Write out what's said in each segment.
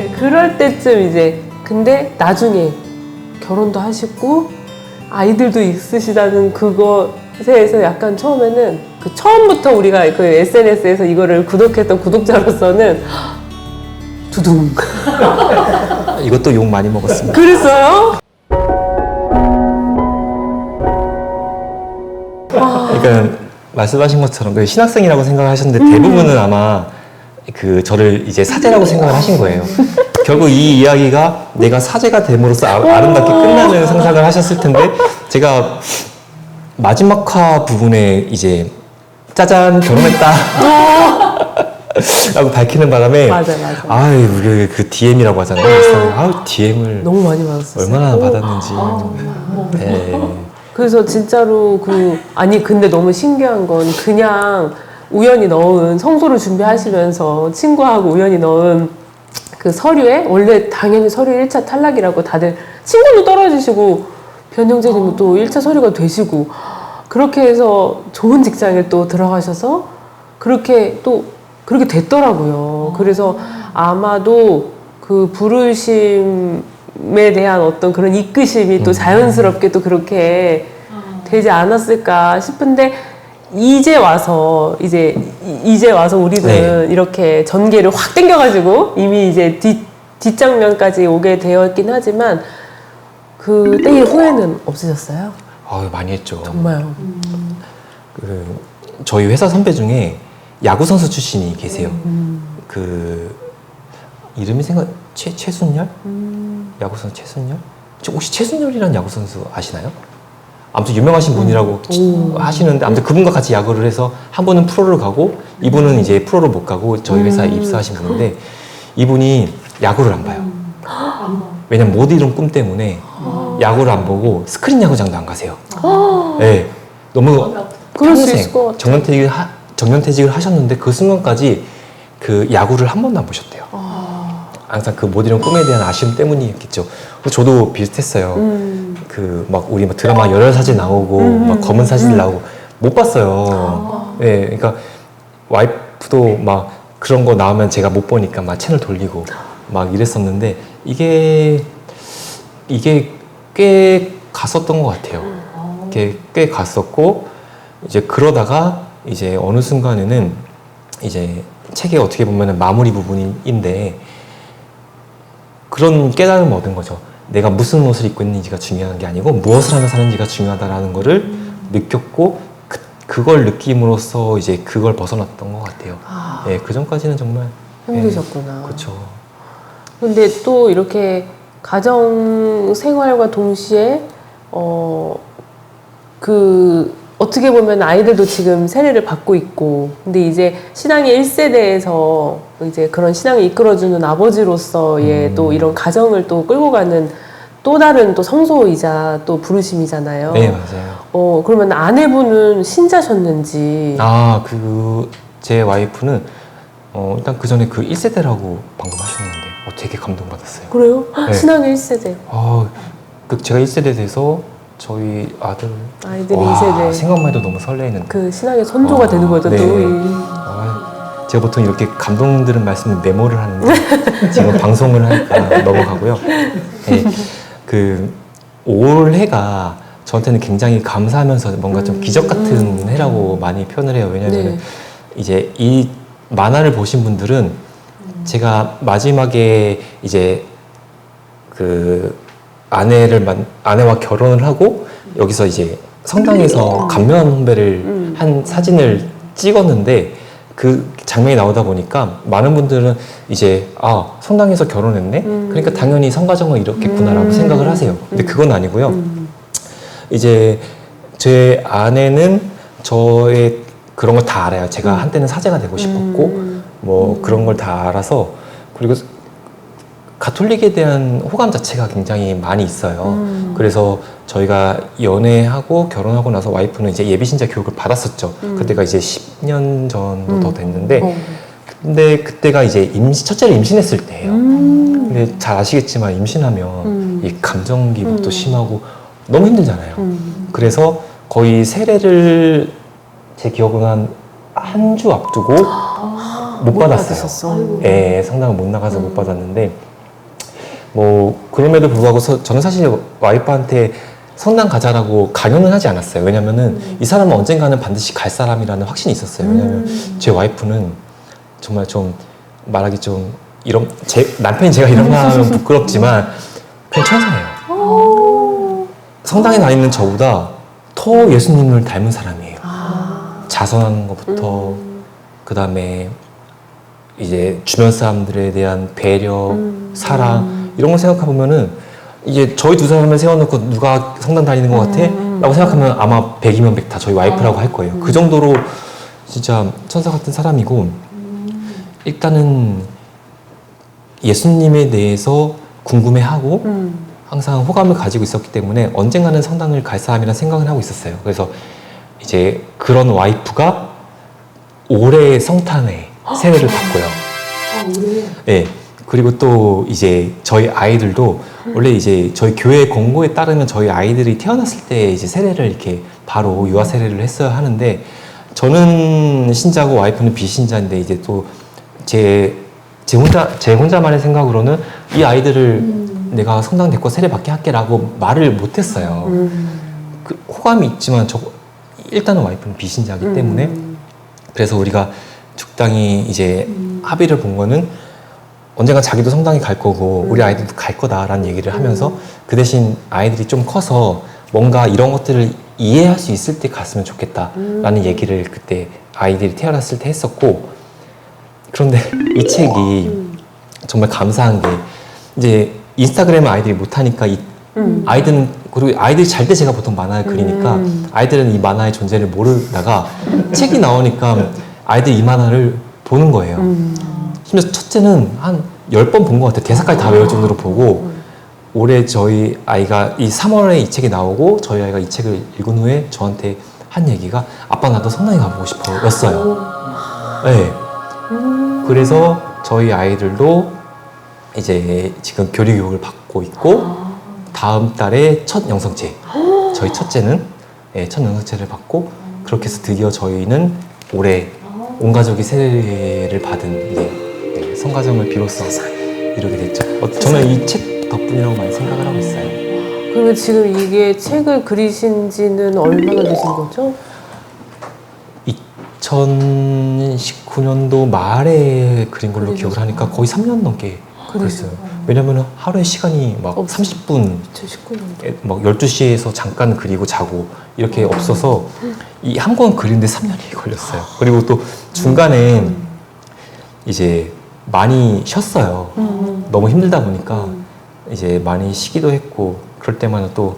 그럴 때쯤 이제 근데 나중에 결혼도 하시고 아이들도 있으시다는 그것에서 약간 처음에는 그 처음부터 우리가 그 SNS에서 이거를 구독했던 구독자로서는 두둥 이것도 욕 많이 먹었습니다. 그랬어요? 그러니까 말씀하신 것처럼 그 신학생이라고 생각을 하셨는데 대부분은 아마 그 저를 이제 사제라고 생각을 하신 거예요. 결국 이 이야기가 내가 사제가 됨으로써 아름답게 끝나는 상상을 하셨을 텐데 제가 마지막 화 부분에 이제 짜잔 결혼했다 라고 밝히는 바람에 맞아. 아유 우리 그 DM이라고 하잖아요. 그래서 아유 DM을 너무 많이 받았어요. 얼마나 받았는지. 네. 그래서 진짜로 아니 근데 너무 신기한 건 그냥 우연히 넣은 성소를 준비하시면서 친구하고 우연히 넣은 그 서류에 원래 당연히 서류 1차 탈락이라고 다들 친구도 떨어지시고 변형재님도 또 1차 서류가 되시고 그렇게 해서 좋은 직장에 또 들어가셔서 그렇게 됐더라고요. 그래서 아마도 그 부르심에 대한 어떤 그런 이끄심이 또 자연스럽게 또 그렇게 되지 않았을까 싶은데 이제 와서 우리는 네. 이렇게 전개를 확 당겨가지고 이미 이제 뒷장면까지 오게 되었긴 하지만 그때의 후회는 없으셨어요? 아유 많이 했죠. 정말요? 그 저희 회사 선배 중에 야구 선수 출신이 계세요. 그 이름이 최순열? 야구 선수 최순열? 혹시 최순열이라는 야구 선수 아시나요? 아무튼 유명하신 분이라고 하시는데 아무튼 그분과 같이 야구를 해서 한 분은 프로를 가고 이분은 이제 프로를 못 가고 저희 회사에 입사하신 분인데 이분이 야구를 안 봐요. 왜냐면 못 이룬 꿈 때문에 야구를 안 보고 스크린 야구장도 안 가세요. 네, 너무 그럴 수 평생 있을 것 같아요. 정년퇴직을 하셨는데 그 순간까지 그 야구를 한 번도 안 보셨대요. 항상 그 못 이룬 꿈에 대한 아쉬움 때문이었겠죠. 그래서 저도 비슷했어요. 그 막 우리 막 드라마 열혈 사진 나오고 막 검은 사진 나오고 못 봤어요. 네, 그러니까 와이프도 막 그런 거 나오면 제가 못 보니까 막 채널 돌리고 막 이랬었는데 이게 꽤 갔었던 것 같아요. 꽤 갔었고 이제 그러다가 이제 어느 순간에는 이제 책의 어떻게 보면 마무리 부분인데 그런 깨달음을 얻은 거죠. 내가 무슨 옷을 입고 있는지가 중요한 게 아니고 무엇을 하며 사는지가 중요하다라는 거를 느꼈고 그걸 느낌으로써 이제 그걸 벗어났던 것 같아요. 네, 그 전까지는 정말 힘드셨구나. 그렇죠. 근데 또 이렇게 가정 생활과 동시에 어떻게 보면 아이들도 지금 세례를 받고 있고 근데 이제 신앙의 1세대에서 이제 그런 신앙을 이끌어주는 아버지로서의 또 이런 가정을 또 끌고 가는 또 다른 또 성소이자 또 부르심이잖아요. 네, 맞아요. 그러면 아내분은 신자셨는지. 제 와이프는 일단 그 전에 그 1세대라고 방금 하셨는데 되게 감동받았어요. 그래요? 네. 신앙의 1세대. 제가 1세대 돼서 저희 아이들이 2세대. 생각만 해도 너무 설레는. 그 신앙의 선조가 되는 거죠. 네. 또. 제가 보통 이렇게 감동 들은 말씀을 메모를 하는데 지금 방송을 하니까 넘어가고요. 네. 올해가 저한테는 굉장히 감사하면서 뭔가 좀 기적 같은 해라고 많이 표현을 해요. 왜냐하면 이제 이 만화를 보신 분들은 제가 마지막에 이제 아내와 결혼을 하고 여기서 이제 성당에서 감면 혼배를 한 사진을 찍었는데 그 장면이 나오다 보니까 많은 분들은 이제 성당에서 결혼했네? 그러니까 당연히 성가정은 이렇겠구나라고 생각을 하세요. 근데 그건 아니고요. 이제 제 아내는 저의 그런 걸 다 알아요. 제가 한때는 사제가 되고 싶었고 뭐 그런 걸 다 알아서 그리고 가톨릭에 대한 호감 자체가 굉장히 많이 있어요. 그래서 저희가 연애하고 결혼하고 나서 와이프는 이제 예비신자 교육을 받았었죠. 그때가 이제 10년 전도 더 됐는데 근데 그때가 이제 첫째를 임신했을 때예요. 근데 잘 아시겠지만 임신하면 이 감정 기복도 심하고 너무 힘들잖아요. 그래서 거의 세례를 제 기억은 한 주 앞두고 못 받았어요. 예, 성당을 못 나가서 못 받았는데 뭐 그럼에도 불구하고 저는 사실 와이프한테 성당 가자라고 강요는 하지 않았어요. 왜냐면은 이 사람은 언젠가는 반드시 갈 사람이라는 확신이 있었어요. 왜냐면 제 와이프는 정말 좀 말하기 좀 남편이 제가 이런 말 하면 부끄럽지만 그냥 천사예요. 성당에 다니는 저보다 더 예수님을 닮은 사람이에요. 자선하는 것부터 그 다음에 이제 주변 사람들에 대한 배려, 사랑 이런 걸 생각해 보면은 이제 저희 두 사람을 세워놓고 누가 성당 다니는 것 같아? 라고 생각하면 아마 100이면 100 다 저희 와이프라고 할 거예요. 그 정도로 진짜 천사 같은 사람이고 일단은 예수님에 대해서 궁금해하고 항상 호감을 가지고 있었기 때문에 언젠가는 성당을 갈 사람이라는 생각을 하고 있었어요. 그래서 이제 그런 와이프가 올해 성탄에 세례를 받고요. 네. 그리고 또 이제 저희 아이들도 원래 이제 저희 교회 권고에 따르면 저희 아이들이 태어났을 때 이제 세례를 이렇게 바로 유아 세례를 했어야 하는데 저는 신자고 와이프는 비신자인데 이제 또 제 혼자만의 생각으로는 이 아이들을 내가 성당 데리고 세례 받게 할게라고 말을 못했어요. 그 호감이 있지만 일단은 와이프는 비신자이기 때문에 그래서 우리가 적당히 이제 합의를 본 거는 언젠가 자기도 성당에 갈 거고 우리 아이들도 갈 거다라는 얘기를 하면서 그 대신 아이들이 좀 커서 뭔가 이런 것들을 이해할 수 있을 때 갔으면 좋겠다라는 얘기를 그때 아이들이 태어났을 때 했었고 그런데 이 책이 정말 감사한 게 이제 인스타그램을 아이들이 못하니까 아이들은 그리고 아이들이 잘 때 제가 보통 만화를 그리니까 아이들은 이 만화의 존재를 모르다가 책이 나오니까 아이들이 이 만화를 보는 거예요. 심지어 첫째는 한 10번 본 것 같아요. 대사까지 다 외울 정도로 보고 올해 저희 아이가 이 3월에 이 책이 나오고 저희 아이가 이 책을 읽은 후에 저한테 한 얘기가 아빠 나도 성당에 가보고 싶어 였어요. 네. 그래서 저희 아이들도 이제 지금 교리 교육을 받고 있고 다음 달에 첫 영성체 저희 첫째는 첫 영성체를 받고 그렇게 해서 드디어 저희는 올해 온 가족이 세례를 받은 이제 성가정을 비로소 이루게 됐죠. 저는 이 책 덕분이라고 많이 생각을 하고 있어요. 그러면 지금 이게 책을 그리신 지는 얼마나 되신 거죠? 2019년도 말에 그린 걸로 기억을 하니까 거의 3년 넘게 그랬어요. 왜냐면 하루에 시간이 막 30분 2019년 막 12시에서 잠깐 그리고 자고 이렇게 없어서 이 한 권 그리는데 3년이 걸렸어요. 그리고 또 중간에 이제 많이 쉬었어요. 너무 힘들다 보니까 이제 많이 쉬기도 했고 그럴 때마다 또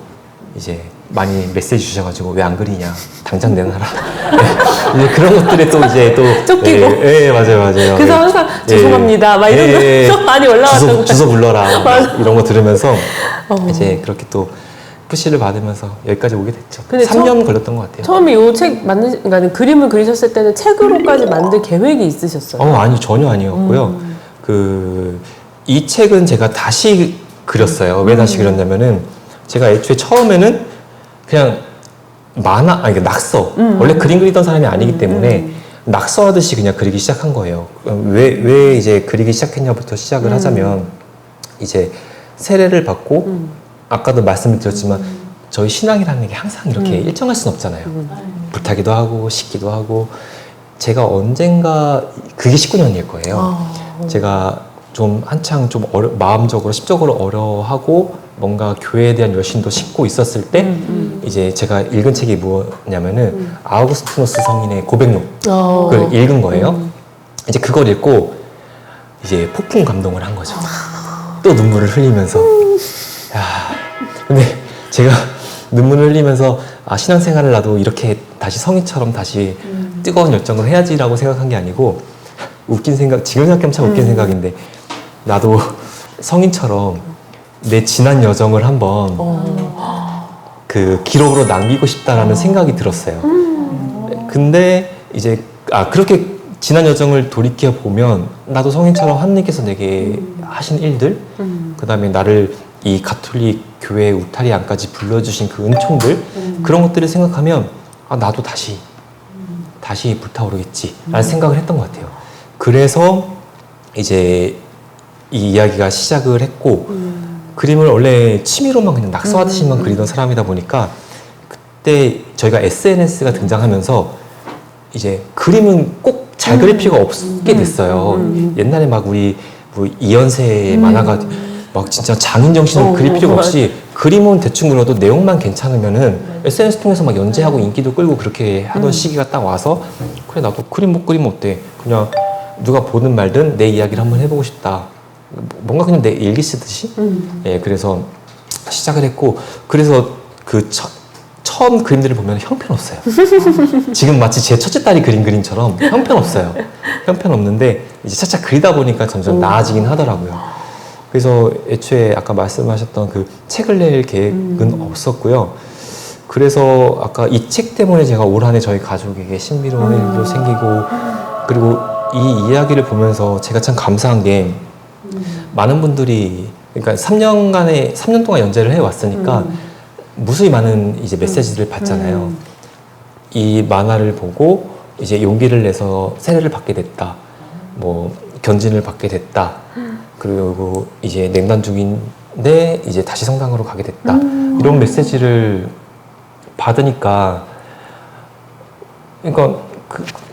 이제 많이 메시지 주셔가지고 왜 안 그리냐 당장 내놔라. 네, 이제 그런 것들에 또 이제 또 쫓기고. 맞아요. 그래서 항상 죄송합니다. 막 이런 거 많이 올라왔다고. 주소 불러라 이런 거 들으면서 이제 그렇게 또 푸시를 받으면서 여기까지 오게 됐죠. 근데 3년 걸렸던 것 같아요. 처음에 이 책 그러니까 그림을 그리셨을 때는 책으로까지 만들 계획이 있으셨어요? 아니 전혀 아니었고요. 이 책은 제가 다시 그렸어요. 왜 다시 그렸냐면은 제가 애초에 처음에는 그냥 낙서. 원래 그림 그리던 사람이 아니기 때문에 낙서하듯이 그냥 그리기 시작한 거예요. 왜 이제 그리기 시작했냐부터 시작을 하자면 이제 세례를 받고 아까도 말씀을 드렸지만 저희 신앙이라는 게 항상 이렇게 일정할 수는 없잖아요. 불타기도 하고 식기도 하고 제가 언젠가 그게 19년일 거예요. 제가 좀 한창 좀 마음적으로 심적으로 어려워하고 뭔가 교회에 대한 열심도 싣고 있었을 때 이제 제가 읽은 책이 뭐냐면은 아우구스티누스 성인의 고백록을 읽은 거예요. 이제 그걸 읽고 이제 폭풍 감동을 한 거죠. 또 눈물을 흘리면서 근데 제가 눈물을 흘리면서 신앙생활을 나도 이렇게 다시 성인처럼 다시 뜨거운 열정을 해야지라고 생각한 게 아니고 웃긴 생각, 지금 생각하면 참 웃긴 생각인데 나도 성인처럼 내 지난 여정을 한번 그 기록으로 남기고 싶다라는 생각이 들었어요. 근데 이제 그렇게 지난 여정을 돌이켜 보면 나도 성인처럼 하느님께서 내게 하신 일들, 그 다음에 나를 이 가톨릭 교회 울타리 안까지 불러주신 그 은총들 그런 것들을 생각하면 나도 다시 불타오르겠지라는 생각을 했던 것 같아요. 그래서 이제 이 이야기가 시작을 했고 그림을 원래 취미로만 그냥 낙서하듯이만 그리던 사람이다 보니까 그때 저희가 SNS가 등장하면서 이제 그림은 꼭 잘 그릴 필요가 없게 됐어요. 옛날에 막 우리 뭐 이연세 만화가 막 진짜 장인 정신으로 그릴 필요가 없이 그림은 대충 그려도 내용만 괜찮으면은 SNS 통해서 막 연재하고 인기도 끌고 그렇게 하던 시기가 딱 와서 그래 나도 그림 못 그리면 어때? 그냥 누가 보든 말든 내 이야기를 한번 해보고 싶다. 뭔가 그냥 내 일기 쓰듯이. 예, 그래서 시작을 했고 그래서 그 처음 그림들을 보면 형편없어요. 지금 마치 제 첫째 딸이 그린 그림처럼 형편없어요. 형편없는데 이제 차차 그리다 보니까 점점 나아지긴 하더라고요. 그래서 애초에 아까 말씀하셨던 그 책을 낼 계획은 없었고요. 그래서 아까 이 책 때문에 제가 올 한 해 저희 가족에게 신비로운 일도 생기고 그리고 이 이야기를 보면서 제가 참 감사한 게 많은 분들이 그러니까 3년 동안 연재를 해왔으니까 무수히 많은 이제 메시지를 받잖아요. 이 만화를 보고 이제 용기를 내서 세례를 받게 됐다. 뭐 견진을 받게 됐다. 그리고 이제 냉단 중인데 이제 다시 성당으로 가게 됐다. 이런 메시지를 받으니까 그러니까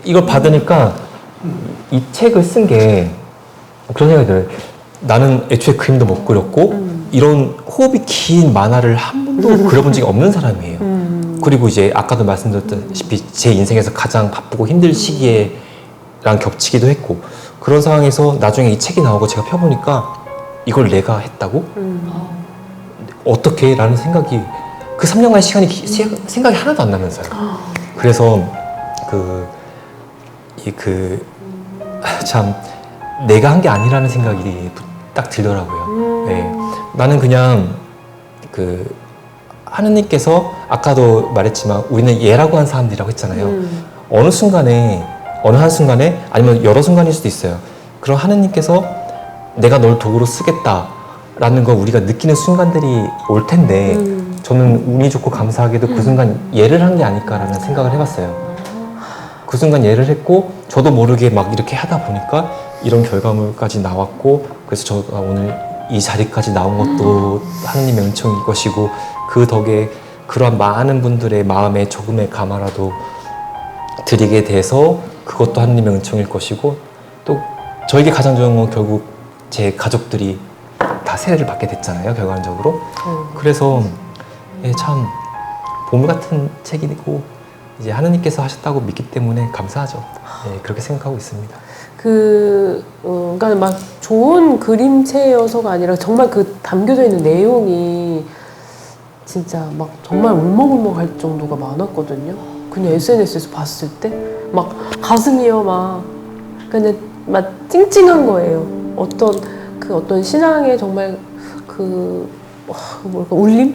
이걸 받으니까 이 책을 쓴 게 그런 생각이 들어요. 나는 애초에 그림도 못 그렸고 이런 호흡이 긴 만화를 한 번도 그려본 적이 없는 사람이에요. 그리고 이제 아까도 말씀드렸다시피 제 인생에서 가장 바쁘고 힘들 시기에랑 겹치기도 했고 그런 상황에서 나중에 이 책이 나오고 제가 펴보니까 이걸 내가 했다고? 어떻게? 라는 생각이 그 3년간 생각이 하나도 안 나면서요. 그래서 참 내가 한 게 아니라는 생각이 딱 들더라고요. 네. 나는 그냥 하느님께서 아까도 말했지만 우리는 예라고 한 사람들이라고 했잖아요. 어느 한 순간에 아니면 여러 순간일 수도 있어요. 그럼 하느님께서 내가 널 도구로 쓰겠다라는 걸 우리가 느끼는 순간들이 올 텐데 저는 운이 좋고 감사하게도 그 순간 예를 한 게 아닐까라는 생각을 해봤어요. 그 순간 예를 했고 저도 모르게 막 이렇게 하다 보니까 이런 결과물까지 나왔고 그래서 제가 오늘 이 자리까지 나온 것도 하느님의 은총일 것이고 그 덕에 그러한 많은 분들의 마음에 조금의 감화라도 드리게 돼서 그것도 하느님의 은총일 것이고 또 저에게 가장 좋은 건 결국 제 가족들이 다 세례를 받게 됐잖아요 결과적으로. 그래서 참 보물 같은 책이고 이제 하느님께서 하셨다고 믿기 때문에 감사하죠. 그렇게 생각하고 있습니다. 그러니까 막 좋은 그림체여서가 아니라 정말 그 담겨져 있는 내용이 진짜 막 정말 울먹울먹할 정도가 많았거든요. 그냥 SNS에서 봤을 때 막 가슴이요 막 그냥 막 찡찡한 거예요. 어떤 신앙의 정말 뭐랄까 울림?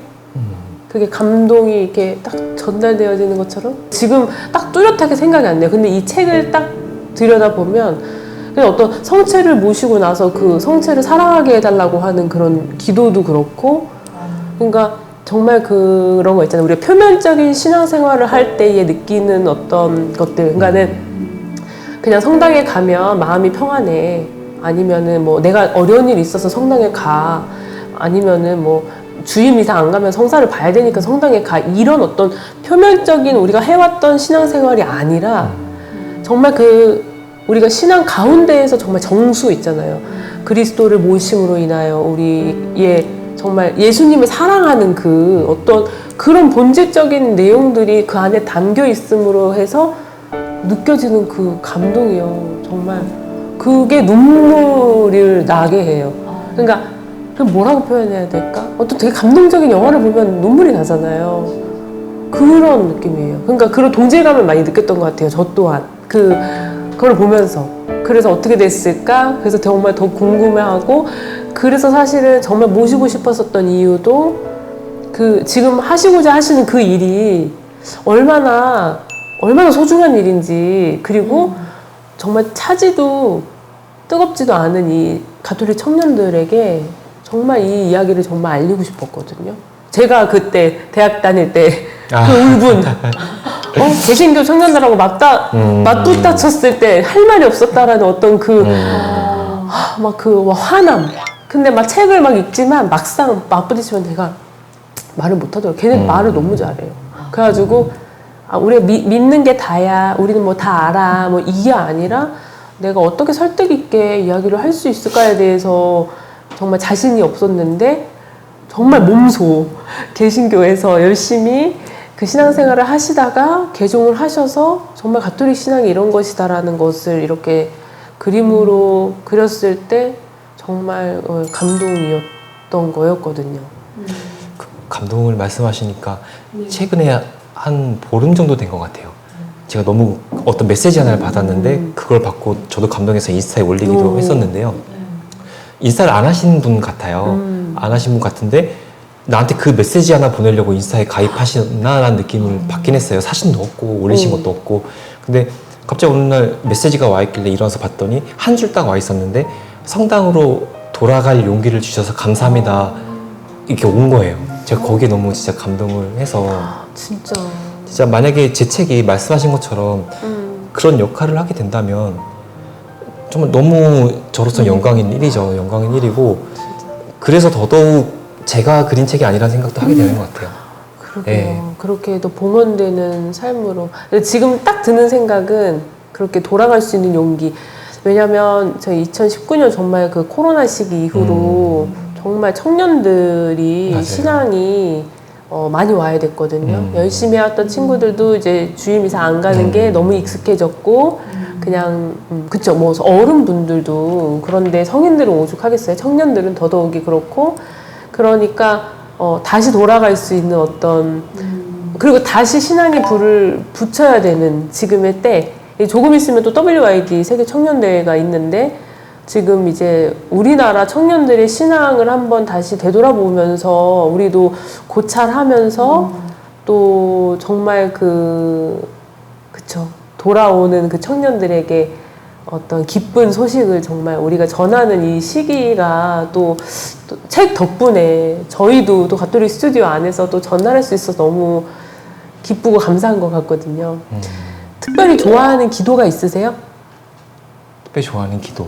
그게 감동이 이렇게 딱 전달되어지는 것처럼 지금 딱 뚜렷하게 생각이 안 나요. 근데 이 책을 딱 들여다보면 그냥 어떤 성체를 모시고 나서 그 성체를 사랑하게 해달라고 하는 그런 기도도 그렇고 그러니까 정말 그런 거 있잖아요. 우리가 표면적인 신앙생활을 할 때에 느끼는 어떤 것들 그러니까는 그냥 성당에 가면 마음이 평안해 아니면은 뭐 내가 어려운 일이 있어서 성당에 가 아니면은 뭐 주일 미사 안 가면 성사를 봐야 되니까 성당에 가 이런 어떤 표면적인 우리가 해왔던 신앙생활이 아니라 정말 우리가 신앙 가운데에서 정말 정수 있잖아요. 그리스도를 모심으로 인하여 우리의 정말 예수님을 사랑하는 어떤 그런 본질적인 내용들이 그 안에 담겨 있음으로 해서 느껴지는 그 감동이요. 정말 그게 눈물을 나게 해요. 그러니까 뭐라고 표현해야 될까? 어떤 되게 감동적인 영화를 보면 눈물이 나잖아요. 그런 느낌이에요. 그러니까 그런 동질감을 많이 느꼈던 것 같아요. 저 또한 그걸 보면서 그래서 어떻게 됐을까? 그래서 정말 더 궁금해하고 그래서 사실은 정말 모시고 싶었었던 이유도 지금 하시고자 하시는 그 일이 얼마나 소중한 일인지 그리고 정말 차지도 뜨겁지도 않은 이 가톨릭 청년들에게 정말 이 이야기를 정말 알리고 싶었거든요. 제가 그때 대학 다닐 때 그 울분 개신교 청년들하고 맞붙다 쳤을 때 할 말이 없었다라는 어떤 막 그 화남. 근데 막 책을 막 읽지만 막상 맞부딪히면 내가 말을 못하더라고. 걔는 말을 너무 잘해요. 그래가지고 우리가 믿는 게 다야. 우리는 뭐 다 알아. 뭐 이게 아니라 내가 어떻게 설득 있게 이야기를 할 수 있을까에 대해서 정말 자신이 없었는데 정말 몸소 개신교에서 열심히 그 신앙생활을 하시다가 개종을 하셔서 정말 가톨릭 신앙이 이런 것이다라는 것을 이렇게 그림으로 그렸을 때 정말 감동이었던 거였거든요. 그 감동을 말씀하시니까 최근에 한 보름 정도 된 것 같아요. 제가 너무 어떤 메시지 하나를 받았는데 그걸 받고 저도 감동해서 인스타에 올리기도 했었는데요. 인스타를 안 하시는 분 같아요. 안 하신 분 같은데 나한테 그 메시지 하나 보내려고 인스타에 가입하시나라는 느낌을 받긴 했어요. 사진도 없고 올리신 것도 없고. 근데 갑자기 어느 날 메시지가 와 있길래 일어나서 봤더니 한 줄 딱 와 있었는데 성당으로 돌아갈 용기를 주셔서 감사합니다. 이렇게 온 거예요. 제가 거기에 너무 진짜 감동을 해서 진짜 만약에 제 책이 말씀하신 것처럼 그런 역할을 하게 된다면 정말 너무 저로서 영광인 일이죠. 영광인 일이고 그래서 더더욱 제가 그린 책이 아니라는 생각도 하게 되는 것 같아요. 그러게요. 네. 그렇게 또 봉헌되는 삶으로. 지금 딱 드는 생각은 그렇게 돌아갈 수 있는 용기. 왜냐면 저희 2019년 정말 그 코로나 시기 이후로 정말 청년들이 맞아요. 신앙이 많이 와야 됐거든요. 열심히 해왔던 친구들도 이제 주일미사 안 가는 게 너무 익숙해졌고 그냥 그쵸, 뭐 어른분들도 그런데 성인들은 오죽하겠어요. 청년들은 더더욱이 그렇고 그러니까 다시 돌아갈 수 있는 어떤 그리고 다시 신앙의 불을 붙여야 되는 지금의 때. 조금 있으면 또 WID 세계 청년대회가 있는데 지금 이제 우리나라 청년들의 신앙을 한번 다시 되돌아보면서 우리도 고찰하면서 또 정말 그쵸, 돌아오는 그 청년들에게 어떤 기쁜 소식을 정말 우리가 전하는 이 시기가 또 책 덕분에 저희도 또 가톨릭 스튜디오 안에서 또 전달할 수 있어서 너무 기쁘고 감사한 것 같거든요. 특별히 좋아하는 기도가 있으세요? 특별히 좋아하는 기도.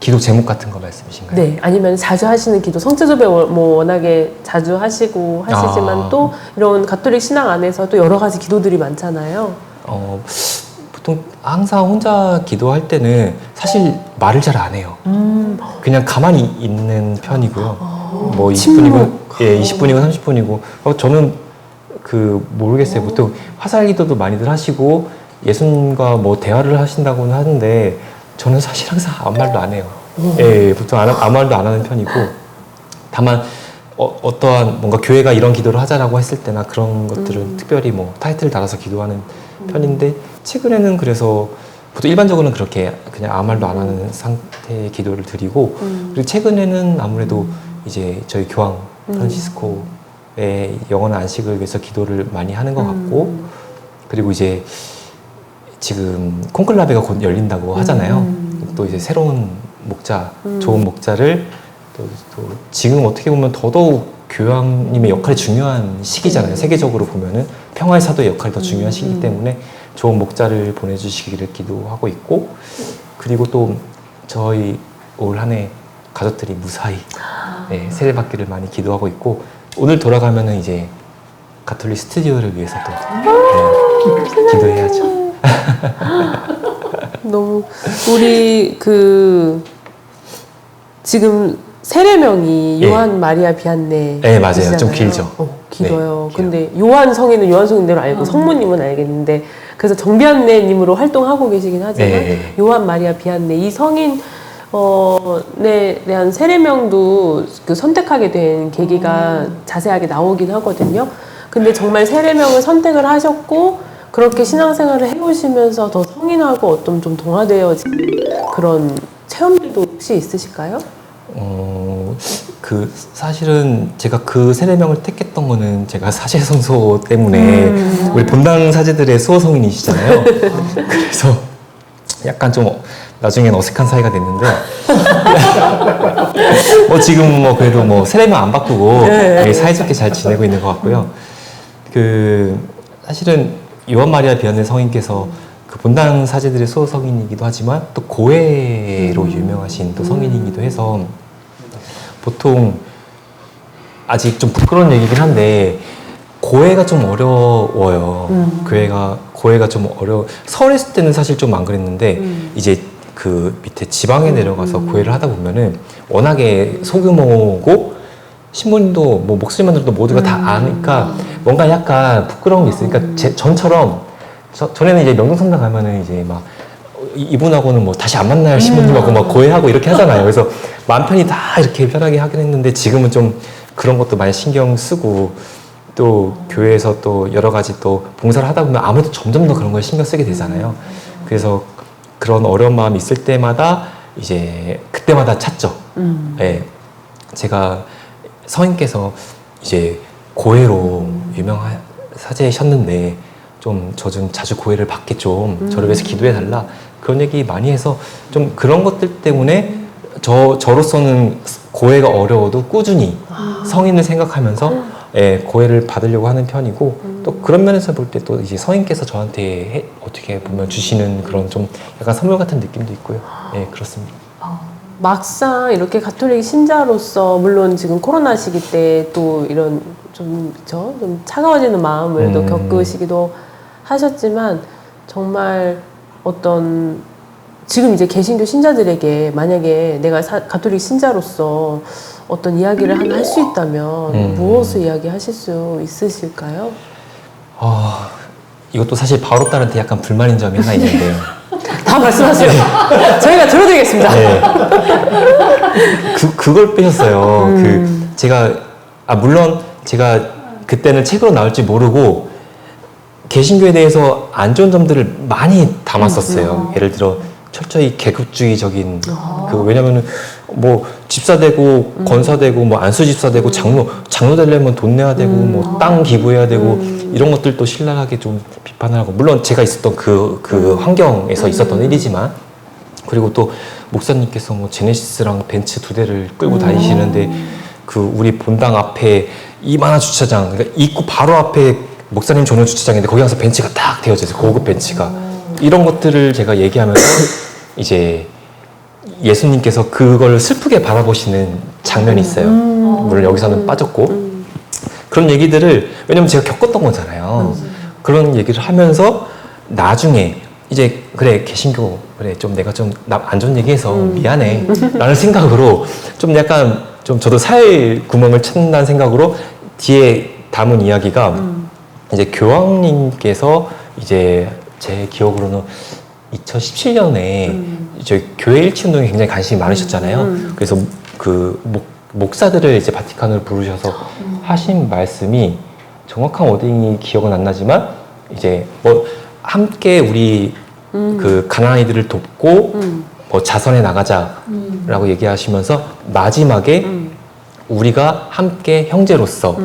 기도 제목 같은 거 말씀이신가요? 네, 아니면 자주 하시는 기도. 성체조배 뭐 워낙에 자주 하시고 하시지만 또 이런 가톨릭 신앙 안에서 또 여러 가지 기도들이 많잖아요. 보통 항상 혼자 기도할 때는 사실 말을 잘 안 해요. 그냥 가만히 있는 편이고요. 뭐 20분이고, 예, 20분이고 30분이고. 저는 모르겠어요. 보통 화살 기도도 많이들 하시고 예수님과 뭐 대화를 하신다고는 하는데 저는 사실 항상 아무 말도 안 해요. 예, 보통 아무 말도 안 하는 편이고 다만 어떠한 뭔가 교회가 이런 기도를 하자라고 했을 때나 그런 것들은 특별히 뭐 타이틀을 달아서 기도하는 편인데 최근에는 그래서 보통 일반적으로는 그렇게 그냥 아무 말도 안 하는 상태의 기도를 드리고 그리고 최근에는 아무래도 이제 저희 교황 프란시스코의 영원한 안식을 위해서 기도를 많이 하는 것 같고 그리고 이제 지금 콘클라베가 곧 열린다고 하잖아요. 또 이제 새로운 목자, 좋은 목자를 또 지금 어떻게 보면 더더욱 교황님의 역할이 중요한 시기잖아요. 세계적으로 보면은 평화의 사도의 역할이 더 중요한 시기이기 때문에 좋은 목자를 보내주시기를 기도하고 있고 그리고 또 저희 올 한 해 가족들이 무사히 세례받기를 많이 기도하고 있고 오늘 돌아가면은 이제 가톨릭 스튜디오를 위해서도 기도해야죠. 너무 우리 지금 세례명이 요한 마리아 비안네. 네, 맞아요. 좀 길죠. 길어요. 네, 근데 요한 성인은 요한 성인대로 알고 성모님은 알겠는데 그래서 정비안네님으로 활동하고 계시긴 하지만 요한 마리아 비안네 이 성인 에 대한 세례명도 선택하게 된 계기가 자세하게 나오긴 하거든요. 근데 정말 세례명을 선택을 하셨고 그렇게 신앙생활을 해오시면서 더 성인하고 어떤 좀 동화되어진 그런 체험들도 혹시 있으실까요? 사실은 제가 그 세례명을 택했던 거는 제가 사제성소 때문에 우리 본당 사제들의 수호성인이시잖아요. 그래서 약간 좀 나중엔 어색한 사이가 됐는데 지금 뭐 그래도 뭐 세례명 안 바꾸고 사이좋게 잘 지내고 있는 것 같고요. 사실은 요한 마리아 비안네 성인께서 그 본당 사제들의 수호성인이기도 하지만 또 고해로 유명하신 또 성인이기도 해서 보통 아직 좀 부끄러운 얘기긴 한데 고해가 좀 어려워요. 고해가 좀 서울에 있을 때는 사실 좀 안 그랬는데 이제 그 밑에 지방에 내려가서 고해를 하다 보면은 워낙에 소규모고 신부님도 뭐 목소리만 들어도 모두가 다 아니까 뭔가 약간 부끄러운 게 있으니까 전처럼 전에는 이제 명동성당 가면은 이제 막 이분하고는 뭐 다시 안 만날 신부님하고 막 고해하고 이렇게 하잖아요. 그래서 마음 편히 다 이렇게 편하게 하긴 했는데 지금은 좀 그런 것도 많이 신경 쓰고 또 교회에서 또 여러 가지 또 봉사를 하다 보면 아무래도 점점 더 그런 걸 신경 쓰게 되잖아요. 그래서 그런 어려운 마음이 있을 때마다 이제 그때마다 찾죠. 예. 제가 성인께서 이제 고해로 유명한 사제셨는데 좀 저 좀 자주 고해를 받게 좀 저를 위해서 기도해 달라 그런 얘기 많이 해서 좀 그런 것들 때문에 저로서는 고해가 어려워도 꾸준히 성인을 생각하면서 예, 고해를 받으려고 하는 편이고 또 그런 면에서 볼 때 또 이제 성인께서 저한테 어떻게 보면 주시는 그런 좀 약간 선물 같은 느낌도 있고요. 예, 그렇습니다. 막상 이렇게 가톨릭 신자로서 물론 지금 코로나 시기 때 또 이런 좀 차가워지는 마음을 또 겪으시기도 하셨지만 정말 어떤 지금 이제 개신교 신자들에게 만약에 내가 가톨릭 신자로서 어떤 이야기를 하나 할 수 있다면 무엇을 이야기하실 수 있으실까요? 이것도 사실 바로딸한테 약간 불만인 점이 하나 있는데요. 다 말씀하세요. 저희가 들어드리겠습니다. 네. 그걸 빼셨어요. 제가, 물론 제가 그때는 책으로 나올지 모르고 개신교에 대해서 안 좋은 점들을 많이 담았었어요. 예를 들어, 철저히 계급주의적인, 왜냐면은 뭐 집사되고 권사되고 뭐 안수집사되고 장로 되려면 돈 내야 되고 뭐 땅 기부해야 되고 이런 것들도 신랄하게 좀 비판을 하고 물론 제가 있었던 그 환경에서 있었던 일이지만 그리고 또 목사님께서 뭐 제네시스랑 벤츠 2대를 끌고 다니시는데 그 우리 본당 앞에 이만한 주차장 그러니까 입구 바로 앞에 목사님 전용 주차장인데 거기 가서 벤츠가 딱 되어져 있어요. 고급 벤츠가 이런 것들을 제가 얘기하면서 이제 예수님께서 그걸 슬프게 바라보시는 장면이 있어요. 물론 여기서는 빠졌고 그런 얘기들을 왜냐면 제가 겪었던 거잖아요. 그런 얘기를 하면서 나중에 이제 그래 개신교 그래 좀 내가 좀 안 좋은 얘기해서 미안해 라는 생각으로 좀 약간 좀 저도 살 구멍을 찾는다는 생각으로 뒤에 담은 이야기가 이제 교황님께서 이제 제 기억으로는 2017년에 저희 교회 일치 운동에 굉장히 관심이 많으셨잖아요. 그래서 그 목사들을 이제 바티칸으로 부르셔서 하신 말씀이 정확한 워딩이 기억은 안 나지만 이제 뭐 함께 우리 그 가난한 이들을 돕고 뭐 자선해 나가자라고 얘기하시면서 마지막에 우리가 함께 형제로서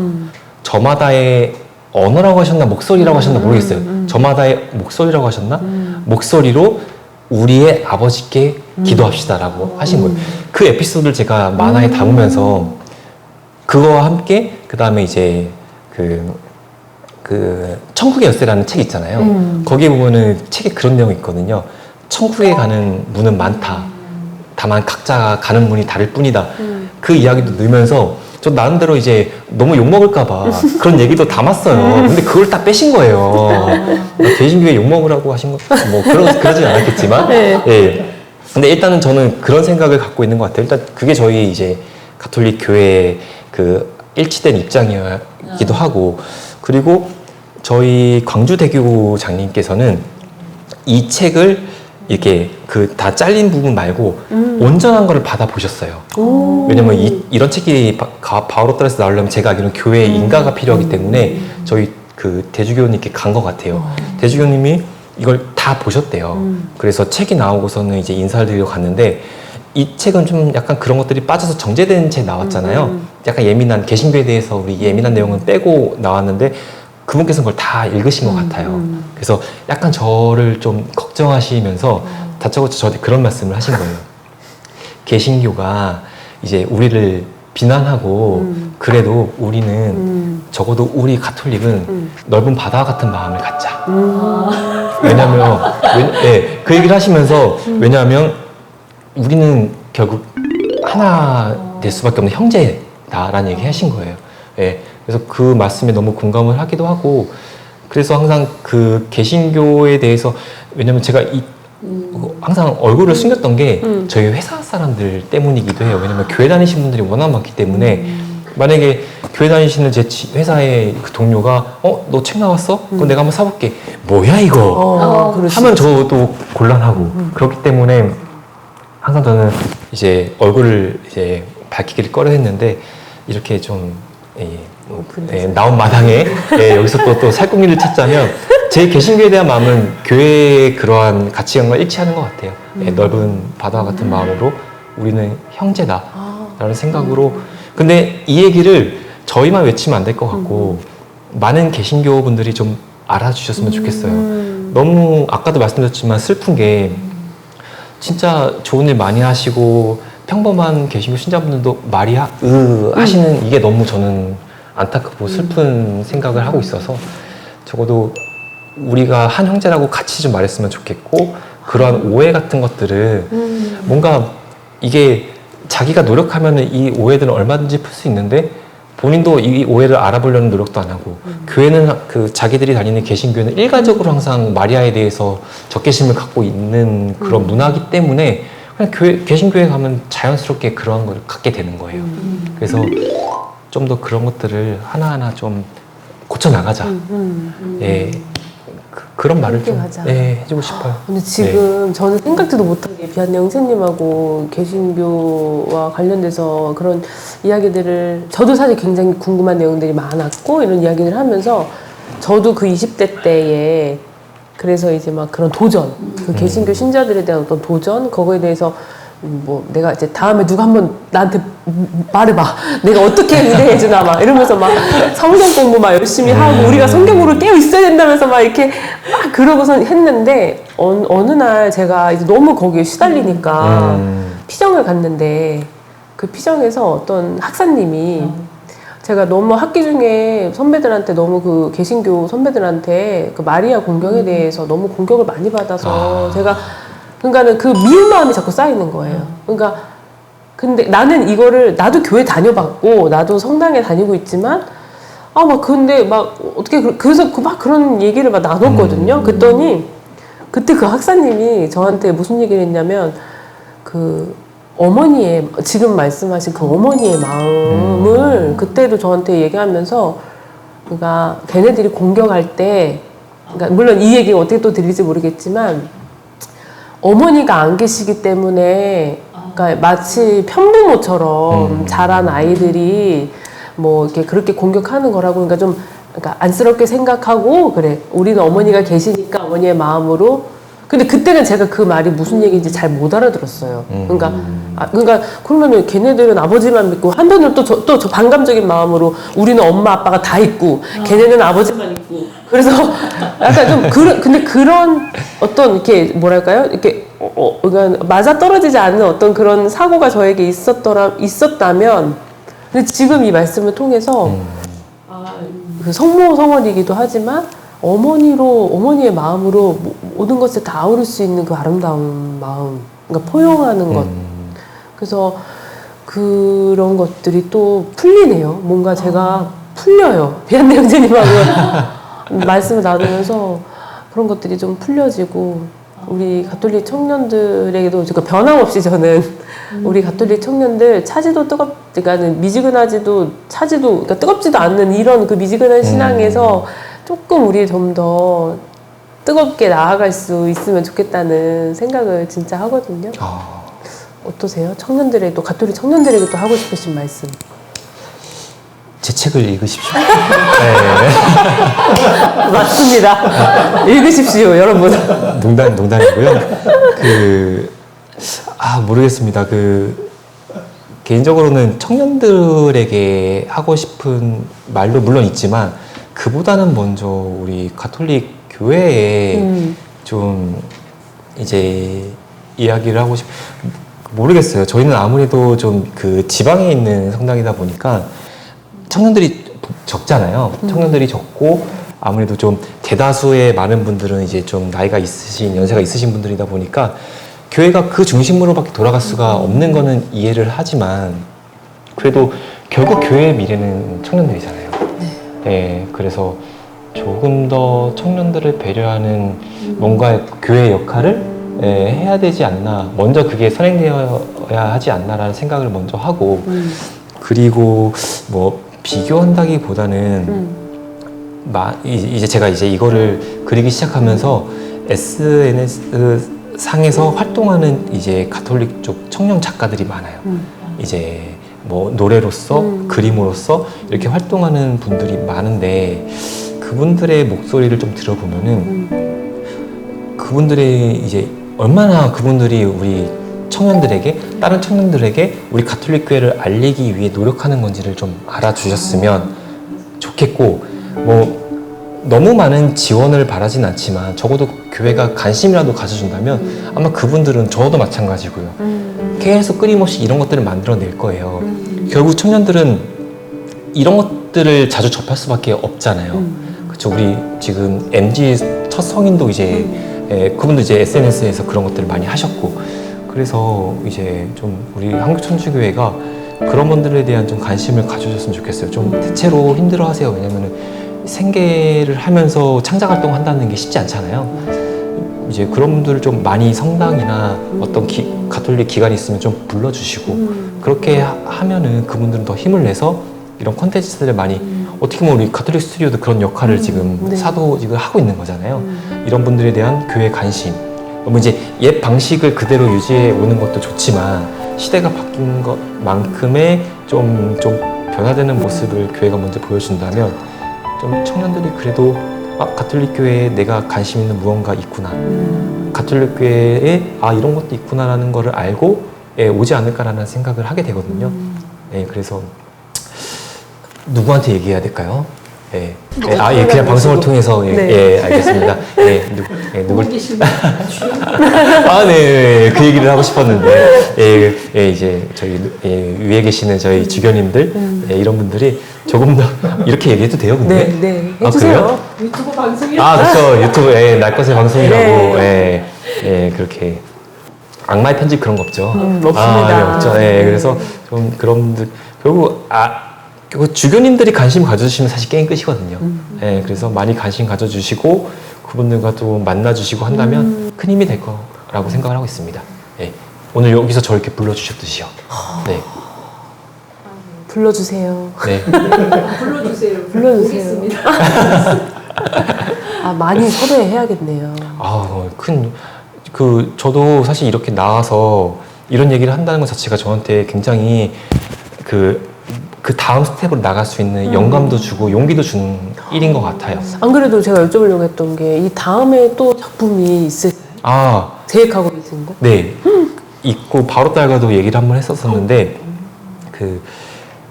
저마다의 언어라고 하셨나 목소리라고 하셨나 모르겠어요. 저마다의 목소리라고 하셨나? 목소리로 우리의 아버지께 기도합시다라고 하신 거예요. 그 에피소드를 제가 만화에 담으면서 그거와 함께 그 다음에 이제 그 천국의 열쇠라는 책 있잖아요. 거기에 보면은 책에 그런 내용이 있거든요. 천국에 가는 문은 많다. 다만 각자 가는 문이 다를 뿐이다. 그 이야기도 넣으면서 저 나름대로 이제 너무 욕먹을까봐 그런 얘기도 담았어요. 근데 그걸 딱 빼신 거예요. 개신교에 욕먹으라고 하신 거, 뭐, 그러진 않았겠지만. 네. 예. 근데 일단은 저는 그런 생각을 갖고 있는 것 같아요. 일단 그게 저희 이제 가톨릭 교회의 그 일치된 입장이기도 하고, 그리고 저희 광주대교 장님께서는 이 책을 이렇게 그 다 잘린 부분 말고 온전한 거를 받아보셨어요. 왜냐면 이런 책이 바오로딸에서 나오려면 제가 알기로는 교회에 인가가 필요하기 때문에 저희 그 대주교님께 간 것 같아요. 대주교님이 이걸 다 보셨대요. 그래서 책이 나오고서는 이제 인사를 드리러 갔는데 이 책은 좀 약간 그런 것들이 빠져서 정제된 책 나왔잖아요. 약간 예민한 개신교에 대해서 우리 예민한 내용은 빼고 나왔는데 그분께서는 그걸 다 읽으신 것 같아요. 그래서 약간 저를 좀 걱정하시면서 다짜고짜 저한테 그런 말씀을 하신 거예요. 개신교가 이제 우리를 비난하고 그래도 우리는 적어도 우리 가톨릭은 넓은 바다와 같은 마음을 갖자. 왜냐면 그 얘기를 하시면서 왜냐하면 우리는 결국 하나 될 수밖에 없는 형제다라는 얘기 하신 거예요. 예, 그래서 그 말씀에 너무 공감을 하기도 하고 그래서 항상 그 개신교에 대해서 왜냐면 제가 항상 얼굴을 숨겼던 게 저희 회사 사람들 때문이기도 해요. 왜냐면 교회 다니시는 분들이 워낙 많기 때문에 만약에 교회 다니시는 제 회사의 그 동료가 너 책 나왔어? 그럼 내가 한번 사볼게. 뭐야 이거? 하면 저도 곤란하고 그렇기 때문에 항상 저는 이제 얼굴을 이제 밝히기를 꺼려했는데 이렇게 좀 나온 마당에 여기서 또 살쾡이를 찾자면 제 개신교에 대한 마음은 교회의 그러한 가치관과 일치하는 것 같아요. 넓은 바다와 같은 마음으로 우리는 형제다라는 생각으로. 근데 이 얘기를 저희만 외치면 안 될 것 같고 많은 개신교 분들이 좀 알아주셨으면 좋겠어요. 너무 아까도 말씀드렸지만 슬픈 게 진짜 좋은 일 많이 하시고 평범한 개신교 신자분들도 마리아 하시는 이게 너무 저는 안타깝고 슬픈 생각을 하고 있어서 적어도 우리가 한 형제라고 같이 좀 말했으면 좋겠고 그러한 오해 같은 것들은 뭔가 이게 자기가 노력하면 이 오해들은 얼마든지 풀 수 있는데 본인도 이 오해를 알아보려는 노력도 안 하고 교회는 그 자기들이 다니는 개신교회는 일괄적으로 항상 마리아에 대해서 적개심을 갖고 있는 그런 문화이기 때문에 그냥 개신교회 가면 자연스럽게 그런 걸 갖게 되는 거예요. 그래서 좀 더 그런 것들을 하나하나 좀 고쳐 나가자. 예, 그런 말을 좀 해주고 싶어요. 근데 지금 저는 생각지도 못하게 비한내 형제님하고 개신교와 관련돼서 그런 이야기들을 저도 사실 굉장히 궁금한 내용들이 많았고 이런 이야기를 하면서 저도 그 20대 때에 그래서 이제 막 그런 도전, 그 개신교 신자들에 대한 어떤 도전, 그거에 대해서 뭐 내가 이제 다음에 누가 한번 나한테 말해봐. 내가 어떻게 의뢰해주나 막 이러면서 막 성경 공부 막 열심히 하고 우리가 성경으로 깨어 있어야 된다면서 막 이렇게 막 그러고선 했는데 어느 날 제가 이제 너무 거기에 시달리니까 피정을 갔는데 그 피정에서 어떤 학사님이 제가 너무 학기 중에 선배들한테 너무 그 개신교 선배들한테 그 마리아 공경에 대해서 너무 공격을 많이 받아서 제가 그러니까는 그 미운 마음이 자꾸 쌓이는 거예요. 그러니까 근데 나는 이거를 나도 교회 다녀봤고 나도 성당에 다니고 있지만 막 근데 막 어떻게 그래서 막 그런 얘기를 막 나눴거든요. 그랬더니 그때 그 학사님이 저한테 무슨 얘기를 했냐면 그 어머니의 지금 말씀하신 그 어머니의 마음을 그때도 저한테 얘기하면서 그러니까 걔네들이 공격할 때 그러니까 물론 이 얘기가 어떻게 또 들릴지 모르겠지만 어머니가 안 계시기 때문에 그러니까 마치 편부모처럼 자란 아이들이 뭐 이렇게 그렇게 공격하는 거라고 그러니까 좀 그러니까 안쓰럽게 생각하고 그래 우리는 어머니가 계시니까 어머니의 마음으로 근데 그때는 제가 그 말이 무슨 얘기인지 잘 못 알아들었어요. 그러니까 그러니까 그러면은 걔네들은 아버지만 믿고 한편으로 또 저 반감적인 마음으로 우리는 엄마 아빠가 다 있고 걔네는 아버지만 있고 그래서 약간 좀 근데 그런 어떤 이렇게 뭐랄까요 이렇게 그러니까 맞아 떨어지지 않는 어떤 그런 사고가 저에게 있었다면 근데 지금 이 말씀을 통해서 그 성모 성월이기도 하지만 어머니의 마음으로 모든 것을 다 아우를 수 있는 그 아름다운 마음, 그러니까 포용하는 것. 그래서 그런 것들이 또 풀리네요. 뭔가 제가 풀려요. 비한내 형제님하고 말씀을 나누면서 그런 것들이 좀 풀려지고 우리 가톨릭 청년들에게도 그러니까 변함없이 저는 우리 가톨릭 청년들 차지도 그러니까 미지근하지도 차지도 그러니까 뜨겁지도 않는 이런 그 미지근한 신앙에서 조금 우리 좀 더 뜨겁게 나아갈 수 있으면 좋겠다는 생각을 진짜 하거든요. 어떠세요? 청년들에게도 가톨릭 청년들에게도 하고 싶으신 말씀. 제 책을 읽으십시오. 맞습니다. 읽으십시오, 여러분. 농담이고요. 모르겠습니다. 개인적으로는 청년들에게 하고 싶은 말도 물론 있지만 그보다는 먼저 우리 가톨릭 교회에 좀 이제 이야기를 하고 모르겠어요. 저희는 아무래도 좀 그 지방에 있는 성당이다 보니까 청년들이 적잖아요. 청년들이 적고 아무래도 좀 대다수의 많은 분들은 이제 좀 나이가 있으신 연세가 있으신 분들이다 보니까 교회가 그 중심으로밖에 돌아갈 수가 없는 거는 이해를 하지만 그래도 결국 교회의 미래는 청년들이잖아요. 네, 그래서 조금 더 청년들을 배려하는 뭔가 교회의 역할을 해야 되지 않나. 먼저 그게 선행되어야 하지 않나라는 생각을 먼저 하고 그리고 뭐 비교한다기보다는 이제 제가 이제 이거를 그리기 시작하면서 SNS 상에서 활동하는 이제 가톨릭 쪽 청년 작가들이 많아요. 이제 뭐 노래로서 그림으로서 이렇게 활동하는 분들이 많은데 그분들의 목소리를 좀 들어보면은 그분들의 이제 얼마나 그분들이 우리 청년들에게 다른 청년들에게 우리 가톨릭 교회를 알리기 위해 노력하는 건지를 좀 알아주셨으면 좋겠고 뭐 너무 많은 지원을 바라진 않지만 적어도 교회가 관심이라도 가져준다면 아마 그분들은 저도 마찬가지고요. 계속 끊임없이 이런 것들을 만들어낼 거예요. 결국 청년들은 이런 것들을 자주 접할 수밖에 없잖아요. 그렇죠. 우리 지금 MZ 첫 성인도 이제 그분도 이제 SNS에서 그런 것들을 많이 하셨고 그래서 이제 좀 우리 한국천주교회가 그런 분들에 대한 좀 관심을 가져줬으면 좋겠어요. 좀 대체로 힘들어하세요. 왜냐면은 생계를 하면서 창작 활동 한다는 게 쉽지 않잖아요. 이제 그런 분들을 좀 많이 성당이나 어떤 가톨릭 기관이 있으면 좀 불러주시고 그렇게 하면은 그분들은 더 힘을 내서 이런 콘텐츠들을 많이 어떻게 보면 우리 가톨릭 스튜디오도 그런 역할을 지금 사도직을 하고 있는 거잖아요. 이런 분들에 대한 교회 관심. 뭐 이제 옛 방식을 그대로 유지해 오는 것도 좋지만 시대가 바뀐 것만큼의 좀 변화되는 모습을 교회가 먼저 보여준다면 좀 청년들이 그래도 가톨릭 교회에 내가 관심 있는 무언가 있구나. 가톨릭 교회에 이런 것도 있구나라는 거를 알고 오지 않을까라는 생각을 하게 되거든요. 그래서 누구한테 얘기해야 될까요? 그냥 방송을 통해서 알겠습니다. 누굴 그 얘기를 하고 싶었는데 이제 저희 위에 계시는 저희 주교님들 이런 분들이 조금 더 이렇게 얘기해도 돼요, 근데? 네, 해주세요. 유튜브 방송이 그렇죠. 유튜브 날 것의 방송이라고 그렇게 악마의 편집 그런 거 없죠. 없습니다. 없죠. 그래서 좀 그런 분들 결국 그 주교님들이 관심 가져주시면 사실 게임 끝이거든요. 그래서 많이 관심 가져주시고 그분들과 또 만나주시고 한다면 큰 힘이 될 거라고 생각을 하고 있습니다. 오늘 여기서 저 이렇게 불러주셨듯이요. 네. 불러주세요. 네. 불러주세요. 불러주세요. 오겠습니다. 많이 섭외해야겠네요. 저도 사실 이렇게 나와서 이런 얘기를 한다는 것 자체가 저한테 굉장히 그 다음 스텝으로 나갈 수 있는 영감도 주고 용기도 주는 일인 것 같아요. 안 그래도 제가 여쭤보려고 했던 게 이 다음에 또 작품이 있을까요? 계획하고 계신 거? 네. 있고 바로 딸과도 얘기를 한번 했었었는데 그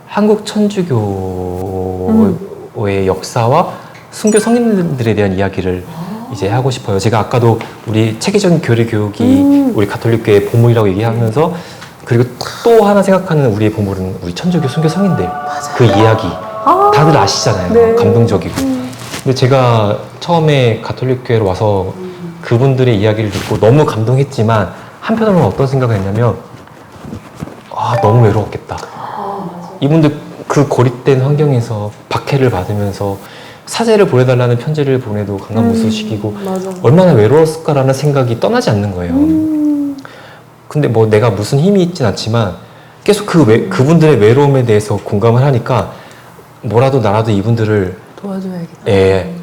한국 천주교의 역사와 순교 성인들에 대한 이야기를 이제 하고 싶어요. 제가 아까도 우리 체계적인 교리 교육이 우리 가톨릭 교회의 보물이라고 얘기하면서 그리고 또 하나 생각하는 우리의 보물은 우리 천주교 순교 성인들 그 이야기 다들 아시잖아요. 네. 감동적이고. 근데 제가 처음에 가톨릭 교회로 와서 그분들의 이야기를 듣고 너무 감동했지만 한편으로는 어떤 생각을 했냐면 너무 외로웠겠다. 이분들 그 고립된 환경에서 박해를 받으면서 사제를 보내달라는 편지를 보내도 강간무소식이고 얼마나 외로웠을까라는 생각이 떠나지 않는 거예요. 근데 뭐 내가 무슨 힘이 있진 않지만 계속 그분들의 외로움에 대해서 공감을 하니까 뭐라도 나라도 이분들을 도와줘야겠다.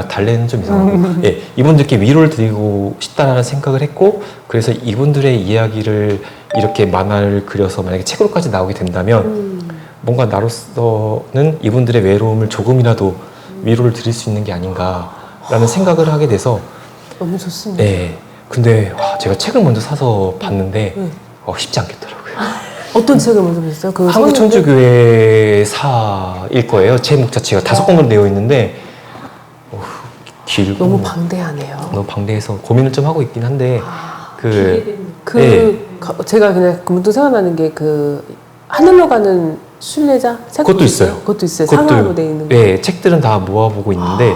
달래는 좀 이상하고 이분들께 위로를 드리고 싶다라는 생각을 했고 그래서 이분들의 이야기를 이렇게 만화를 그려서 만약에 책으로까지 나오게 된다면 뭔가 나로서는 이분들의 외로움을 조금이라도 위로를 드릴 수 있는 게 아닌가라는 생각을 하게 돼서 너무 좋습니다. 근데 제가 책을 먼저 사서 봤는데 쉽지 않겠더라고요. 어떤 책을 먼저 보셨어요? 한국 천주교회사일 거예요. 제목 자체가 5권으로 되어 있는데 길고 너무 방대하네요. 너무 방대해서 고민을 좀 하고 있긴 한데 제가 그냥 문득 생각나는 게 그 하늘로 가는 순례자 책 그것도 있어요. 그것도 있어요. 상하로 돼 있는 거. 예, 책들은 다 모아보고 있는데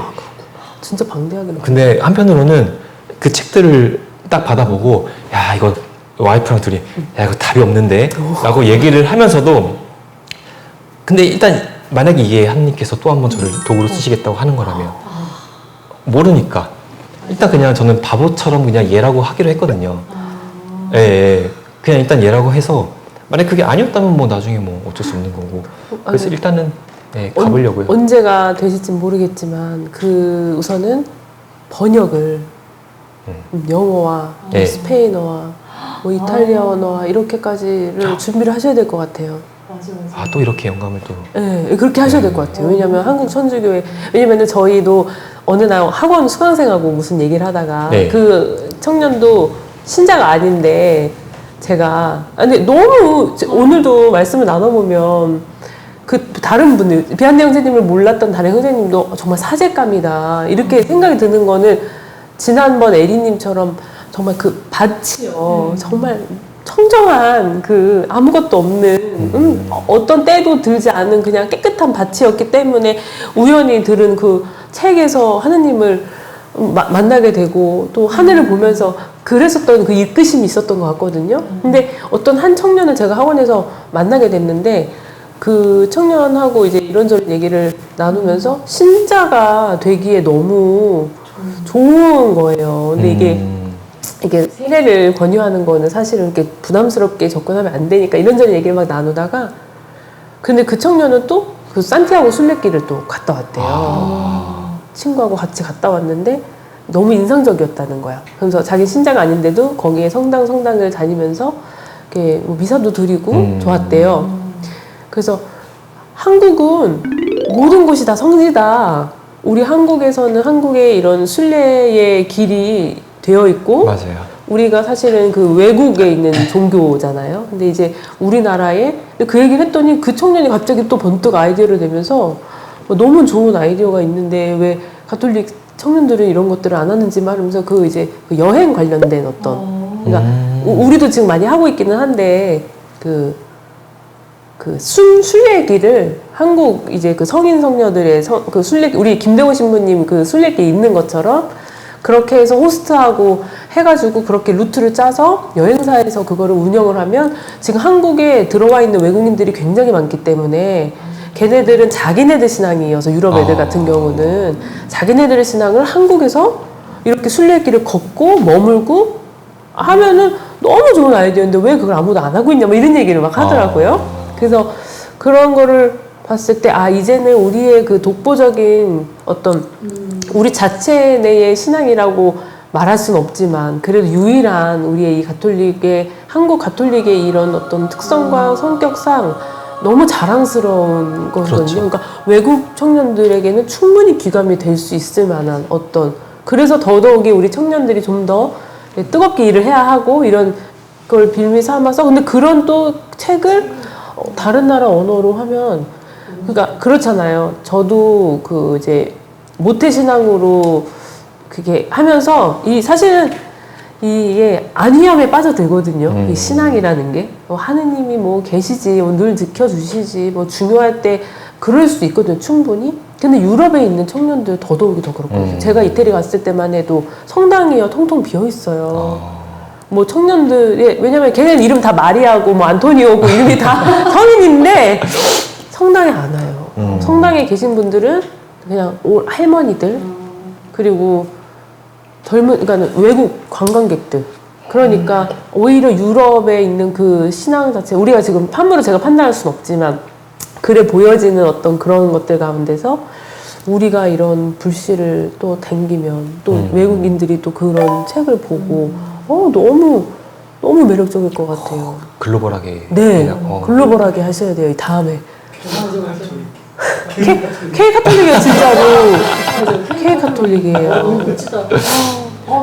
진짜 방대하게. 근데 한편으로는 그 책들을 딱 받아보고 야 이거 와이프랑 둘이 야 이거 답이 없는데 라고 얘기를 하면서도 근데 일단 만약에 이게 하느님께서 또 한 번 저를 도구로 쓰시겠다고 하는 거라면 모르니까 일단 그냥 저는 바보처럼 그냥 예라고 하기로 했거든요. 예, 예. 그냥 일단 예라고 해서 만약 그게 아니었다면 뭐 나중에 뭐 어쩔 수 없는 거고 그래서 일단은 예, 가보려고요. 언제가 되실지 모르겠지만 그 우선은 번역을 영어와 네. 스페인어와 뭐 이탈리아어와 이렇게까지를 준비를 하셔야 될 것 같아요. 맞아. 아 또 이렇게 영감을 또 네, 그렇게 하셔야 될 것 같아요. 왜냐하면 한국 천주교회 왜냐면은 저희도 어느 날 학원 수강생하고 무슨 얘기를 하다가 네. 그 청년도 신자가 아닌데 제가 근데 너무 오늘도 말씀을 나눠보면 그 다른 분들 비한대 형제님을 몰랐던 다른 형제님도 정말 사제감이다 이렇게 생각이 드는 거는 지난번 에리님처럼 정말 그 밭이요 정말 청정한 그 아무것도 없는 어떤 때도 들지 않은 그냥 깨끗한 밭이었기 때문에 우연히 들은 그 책에서 하느님을 만나게 되고 또 하늘을 보면서 그랬었던 그 이끄심이 있었던 것 같거든요. 근데 어떤 한 청년을 제가 학원에서 만나게 됐는데 그 청년하고 이제 이런저런 얘기를 나누면서 신자가 되기에 너무 좋은 거예요. 근데 이게 세례를 권유하는 거는 사실은 이렇게 부담스럽게 접근하면 안 되니까 이런저런 얘기를 막 나누다가 근데 그 청년은 또 그 산티아고 순례길을 또 갔다 왔대요. 친구하고 같이 갔다 왔는데 너무 인상적이었다는 거야. 그래서 자기 신자가 아닌데도 거기에 성당을 다니면서 이렇게 뭐 미사도 드리고 좋았대요. 그래서 한국은 모든 곳이 다 성지다. 우리 한국에서는 한국의 이런 순례의 길이 되어 있고 맞아요. 우리가 사실은 그 외국에 있는 종교잖아요. 근데 이제 우리나라에 그 얘기를 했더니 그 청년이 갑자기 또 번뜩 아이디어를 내면서 너무 좋은 아이디어가 있는데 왜 가톨릭 청년들은 이런 것들을 안 하는지 말하면서 그 이제 그 여행 관련된 어떤 그러니까 우리도 지금 많이 하고 있기는 한데 그 순례길을 한국 이제 그 성인 성녀들의 그 순례 우리 김대호 신부님 그 순례길 있는 것처럼 그렇게 해서 호스트하고 해가지고 그렇게 루트를 짜서 여행사에서 그거를 운영을 하면 지금 한국에 들어와 있는 외국인들이 굉장히 많기 때문에 걔네들은 자기네들 신앙이어서 유럽 애들 같은 경우는 자기네들의 신앙을 한국에서 이렇게 순례길을 걷고 머물고 하면은 너무 좋은 아이디어인데 왜 그걸 아무도 안 하고 있냐 뭐 이런 얘기를 막 하더라고요. 그래서 그런 거를 봤을 때 이제는 우리의 그 독보적인 어떤 우리 자체 내의 신앙이라고 말할 수는 없지만 그래도 유일한 우리의 이 가톨릭의 한국 가톨릭의 이런 어떤 특성과 성격상 너무 자랑스러운 거거든요. 그렇죠. 그러니까 외국 청년들에게는 충분히 귀감이 될 수 있을 만한 어떤 그래서 더더욱이 우리 청년들이 좀 더 뜨겁게 일을 해야 하고 이런 걸 빌미 삼아서 근데 그런 또 책을 다른 나라 언어로 하면 그러니까 그렇잖아요. 저도 그 이제 모태신앙으로 그게 하면서 이 사실은 이게 안위함에 빠져들거든요. 이 신앙이라는 게 하느님이 뭐 계시지, 늘 지켜주시지, 뭐 중요할 때 그럴 수도 있거든요. 충분히. 근데 유럽에 있는 청년들 더더욱이 더 그렇거든요. 제가 이태리 갔을 때만 해도 성당이요 통통 비어 있어요. 뭐 청년들이 왜냐면 걔네는 이름 다 마리아고 뭐 안토니오고 이름이 다 성인인데 성당에 안 와요. 성당에 계신 분들은 그냥 할머니들 그리고 그러니까 외국 관광객들. 그러니까 오히려 유럽에 있는 그 신앙 자체 우리가 지금 함부로 제가 판단할 수는 없지만 그래 보여지는 어떤 그런 것들 가운데서 우리가 이런 불씨를 또 댕기면 또 외국인들이 또 그런 책을 보고 너무 매력적일 것 같아요. 글로벌하게. 네, 그냥, 글로벌하게 하셔야 돼요. 이 다음에. 맞아. K 카톨릭이에요, 진짜로. K 카톨릭이에요. 멋지다.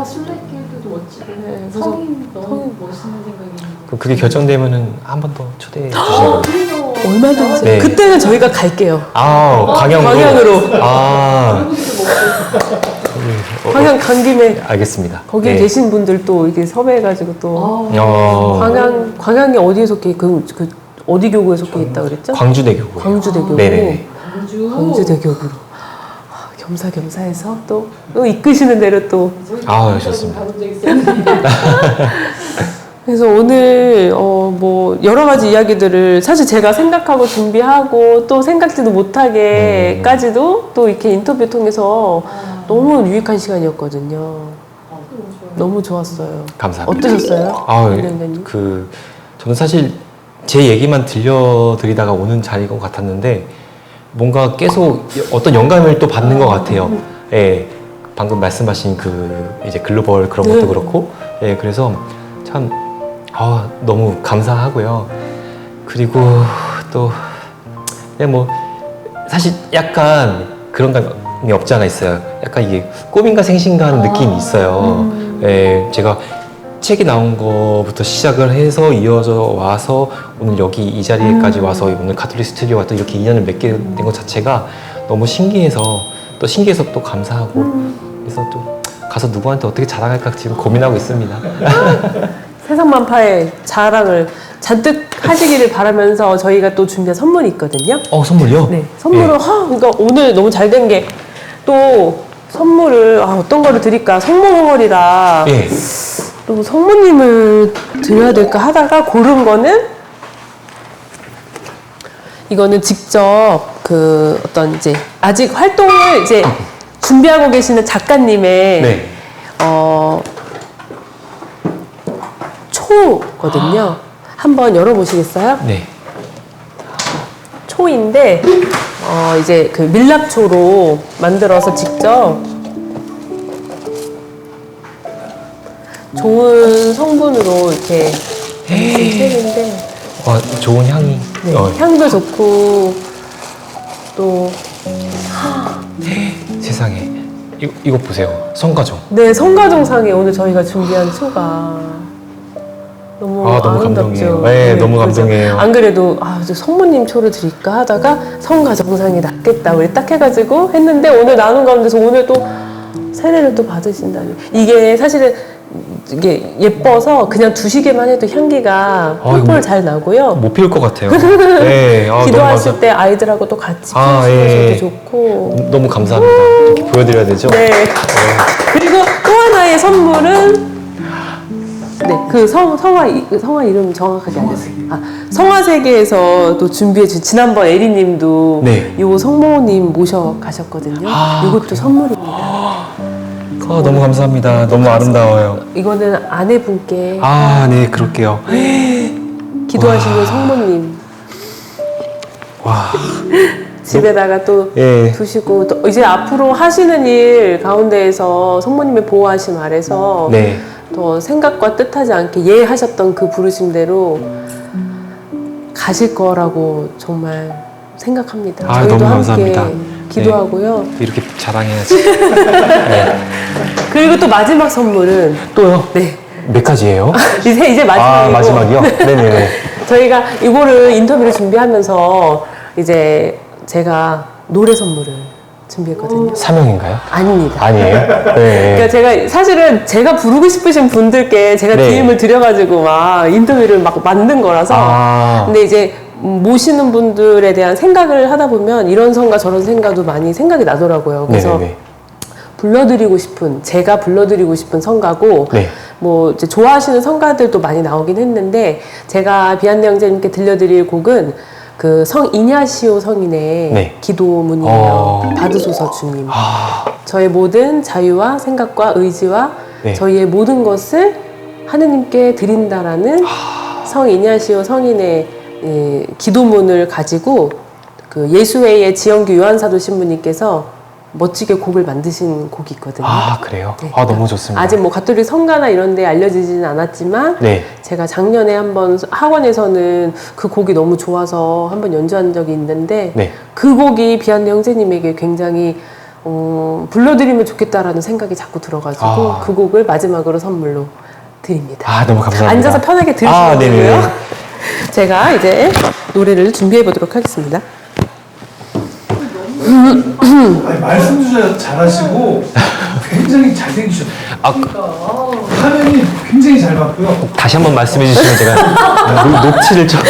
순례길도 멋지고 네, 그래서 성인 너무 멋있는 생각이에요. 그럼 그게 결정되면은 한 번 더 초대해 주시면. 그래요. 얼마든지. 네. 그때는 저희가 갈게요. 방향으로. 방향으로. 아, 외국인도 먹고 광양 간 김에 알겠습니다. 거기에 네. 계신 분들 또 이렇게 섭외해가지고 또 광양에 어디에 속해 그 어디 교구에 속해 있다 그랬죠? 광주대교고요. 광주대교구. 네네. 광주대교구로 겸사겸사해서 또 이끄시는 대로 또 아, 좋습니다. 가본 적 있어요. 그래서 오늘 뭐 여러 가지 이야기들을 사실 제가 생각하고 준비하고 또 생각지도 못하게까지도 또 이렇게 인터뷰 통해서 너무 유익한 시간이었거든요. 너무 좋았어요. 감사합니다. 어떠셨어요? 아, 원장님? 저는 사실 제 얘기만 들려드리다가 오는 자리인 것 같았는데 뭔가 계속 어떤 영감을 또 받는 것 같아요. 예, 방금 말씀하신 이제 글로벌 그런 것도 그렇고, 예, 그래서 참 너무 감사하고요. 그리고 또 그냥 뭐 사실 약간 그런 감이 없지 않아 있어요. 약간 이게 꿈인가 생신가 하는 느낌이 있어요. 예, 제가 책이 나온 거부터 시작을 해서 이어져 와서 오늘 여기 이 자리에까지 와서 오늘 가톨릭 스튜디오가 또 이렇게 인연을 맺게 된 것 자체가 너무 신기해서 또 감사하고 그래서 또 가서 누구한테 어떻게 자랑할까 지금 고민하고 있습니다. 세상 만파의 자랑을 잔뜩 하시기를 바라면서 저희가 또 준비한 선물이 있거든요. 선물요? 네, 선물은 그러니까 오늘 너무 잘 된 게 또 선물을 어떤 거를 드릴까 성모허걸이라 예. 또 성모님을 드려야 될까 하다가 고른 거는 이거는 직접 어떤 이제 아직 활동을 이제 준비하고 계시는 작가님의 네. 초거든요. 한번 열어보시겠어요? 네. 초인데 이제 밀랍초로 만들어서 직접 좋은 성분으로 이렇게 만든 책인데 좋은 향이. 네, 향도 좋고 또 세상에. 이거 보세요. 성가정. 네, 성가정상에 오늘 저희가 준비한 초가 너무 너무 아름답죠. 감동이에요. 네, 너무 그래서 감동이에요. 안 그래도 저 성모님 초를 드릴까 하다가 성가정상이 낫겠다 우리 딱 해가지고 했는데 오늘 나눈 가운데서 오늘 또 세례를 또 받으신다니 이게 사실은 이게 예뻐서 그냥 두시기만 해도 향기가 펄펄 잘 나고요. 못 피울 것 같아요. 네. 기도하실 때 아이들하고 또 같이 피우셔도 좋고. 너무 감사합니다. 이렇게 보여드려야 되죠? 네. 그리고 또 하나의 선물은 성화 이름 정확하게 알려주세요. 성화세계에서 또 준비해준 지난번 에리님도 네. 요 성모님 모셔 가셨거든요. 이것도 선물입니다. 너무 감사합니다. 너무 아름다워요. 이거는 아내분께 네, 그럴게요. 기도하시는 성모님. 와. 집에다가 또 예. 두시고 또 이제 앞으로 하시는 일 가운데에서 성모님의 보호하심 아래서 네. 더 생각과 뜻하지 않게 예하셨던 그 부르심대로 가실 거라고 정말 생각합니다. 저희도 너무 함께 감사합니다. 기도하고요. 이렇게 자랑해야지. 네. 그리고 또 마지막 선물은 또요? 네. 몇 가지예요? 이제 마지막이고 마지막이요? 네네네. 저희가 이거를 인터뷰를 준비하면서 이제 제가 노래 선물을 준비했거든요. 사명인가요? 아닙니다. 아니에요? 네. 그러니까 제가 사실은 제가 부르고 싶으신 분들께 제가 네. DM을 드려가지고 막 인터뷰를 막 만든 거라서 근데 이제 모시는 분들에 대한 생각을 하다 보면 이런 성가 저런 생가도 많이 생각이 나더라고요. 그래서 네네네. 제가 불러드리고 싶은 성가고 네. 뭐 이제 좋아하시는 성가들도 많이 나오긴 했는데 제가 비안내 형제님께 들려드릴 곡은 그 성 이냐시오 성인의 네. 기도문이에요. 받으소서 주님. 저의 모든 자유와 생각과 의지와 네. 저희의 모든 것을 하느님께 드린다라는 성 이냐시오 성인의 기도문을 가지고 그 예수회의 지영규 요한사도 신부님께서 멋지게 곡을 만드신 곡이 있거든요. 그래요? 네. 너무 좋습니다. 아직 뭐 가톨릭 성가나 이런 데 알려지지는 않았지만 네. 제가 작년에 한번 학원에서는 그 곡이 너무 좋아서 한번 연주한 적이 있는데 네. 그 곡이 비안내 형제님에게 굉장히 불러드리면 좋겠다라는 생각이 자꾸 들어가지고 그 곡을 마지막으로 선물로 드립니다. 너무 감사합니다. 앉아서 편하게 들으시면 네네. 되고요. 제가 이제 노래를 준비해 보도록 하겠습니다. 아니, 말씀도 잘하시고 굉장히 잘생기셨어요. 화면이 굉장히 잘 봤고요. 다시 한번 말씀해 주시면 제가 노트를 좀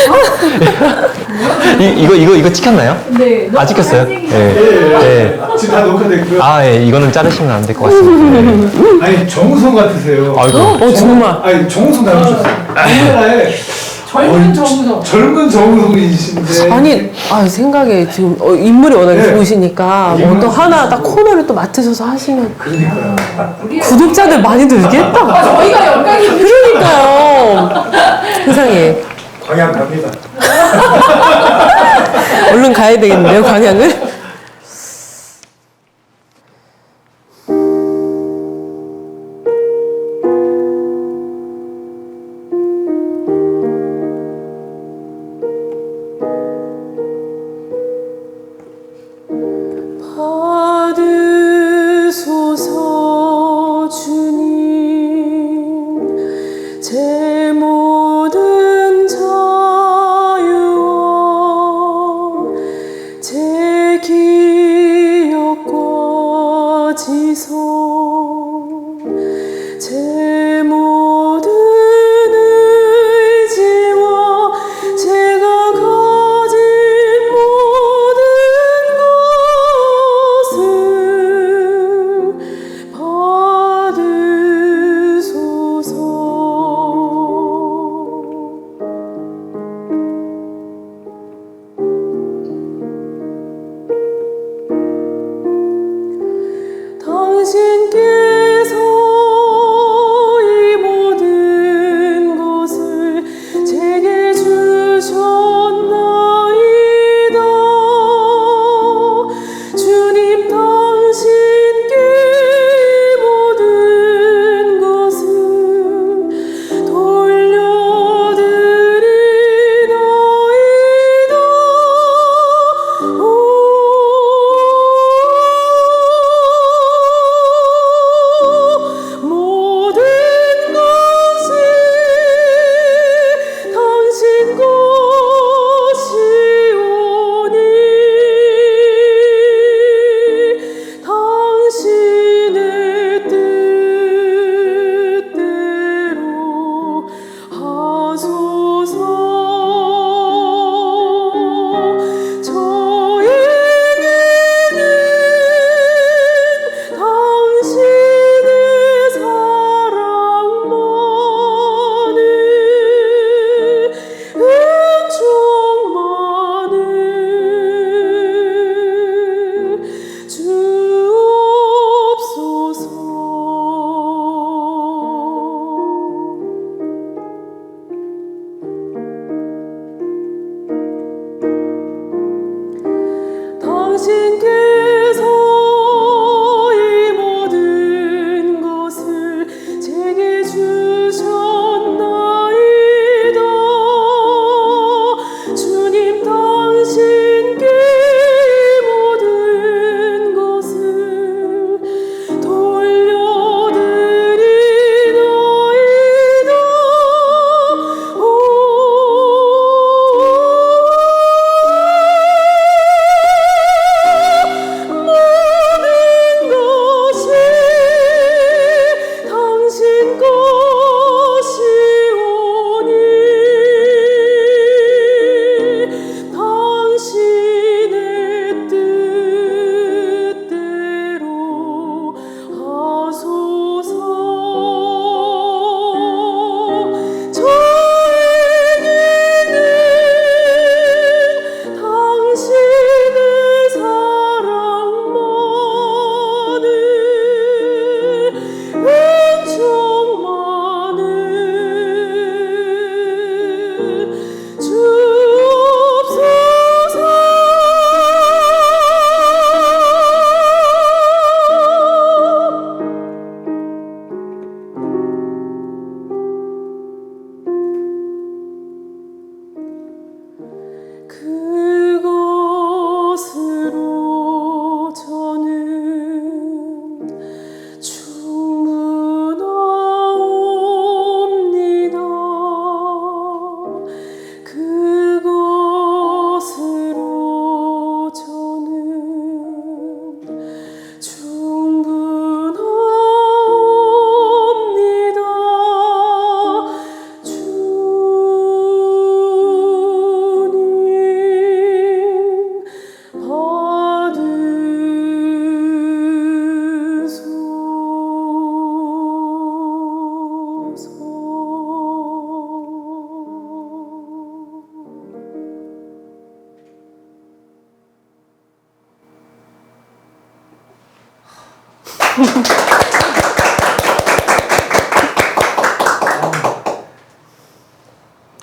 이거 찍혔나요? 네. 아 찍혔어요? 잘생기셨- 네. 지금 다 녹화됐고요. 아, 예, 이거는 자르시면 안 될 것 같습니다. 아니 정우성 같으세요. 아이고. 정말. 아니 정우성 닮으셨어요. 우리나라에 젊은 정우성. 젊은 정우성이신데. 아니, 생각에 지금 인물이 워낙에 네. 좋으시니까 뭐 또 하나 딱 코너를 또 맡으셔서 하시면 그러니까요. 구독자들 많이 늘겠다. 저희가 영광입니다. 그러니까요. 세상에. 광양 갑니다. 얼른 가야 되겠는데요, 광양을? 받으소서 주님 제 모든 자유와 제 기억과 지성 제 모든 의지와 제가 가진 모든 것을 받으소서 당신께서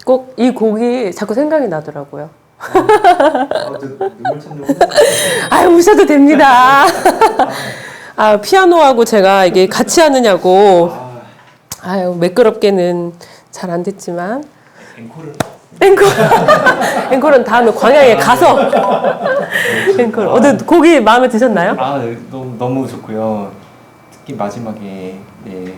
꼭 이 곡이 자꾸 생각이 나더라고요. 아유, 우셔도 됩니다. 아, 피아노하고 제가 이게 같이 하느냐고. 아유, 매끄럽게는 잘 안 됐지만. 앵콜은 다음에 광야에 가서. 앵콜. 어디 곡이 마음에 드셨나요? 아, 네, 너무 좋고요. 특히 마지막에 네,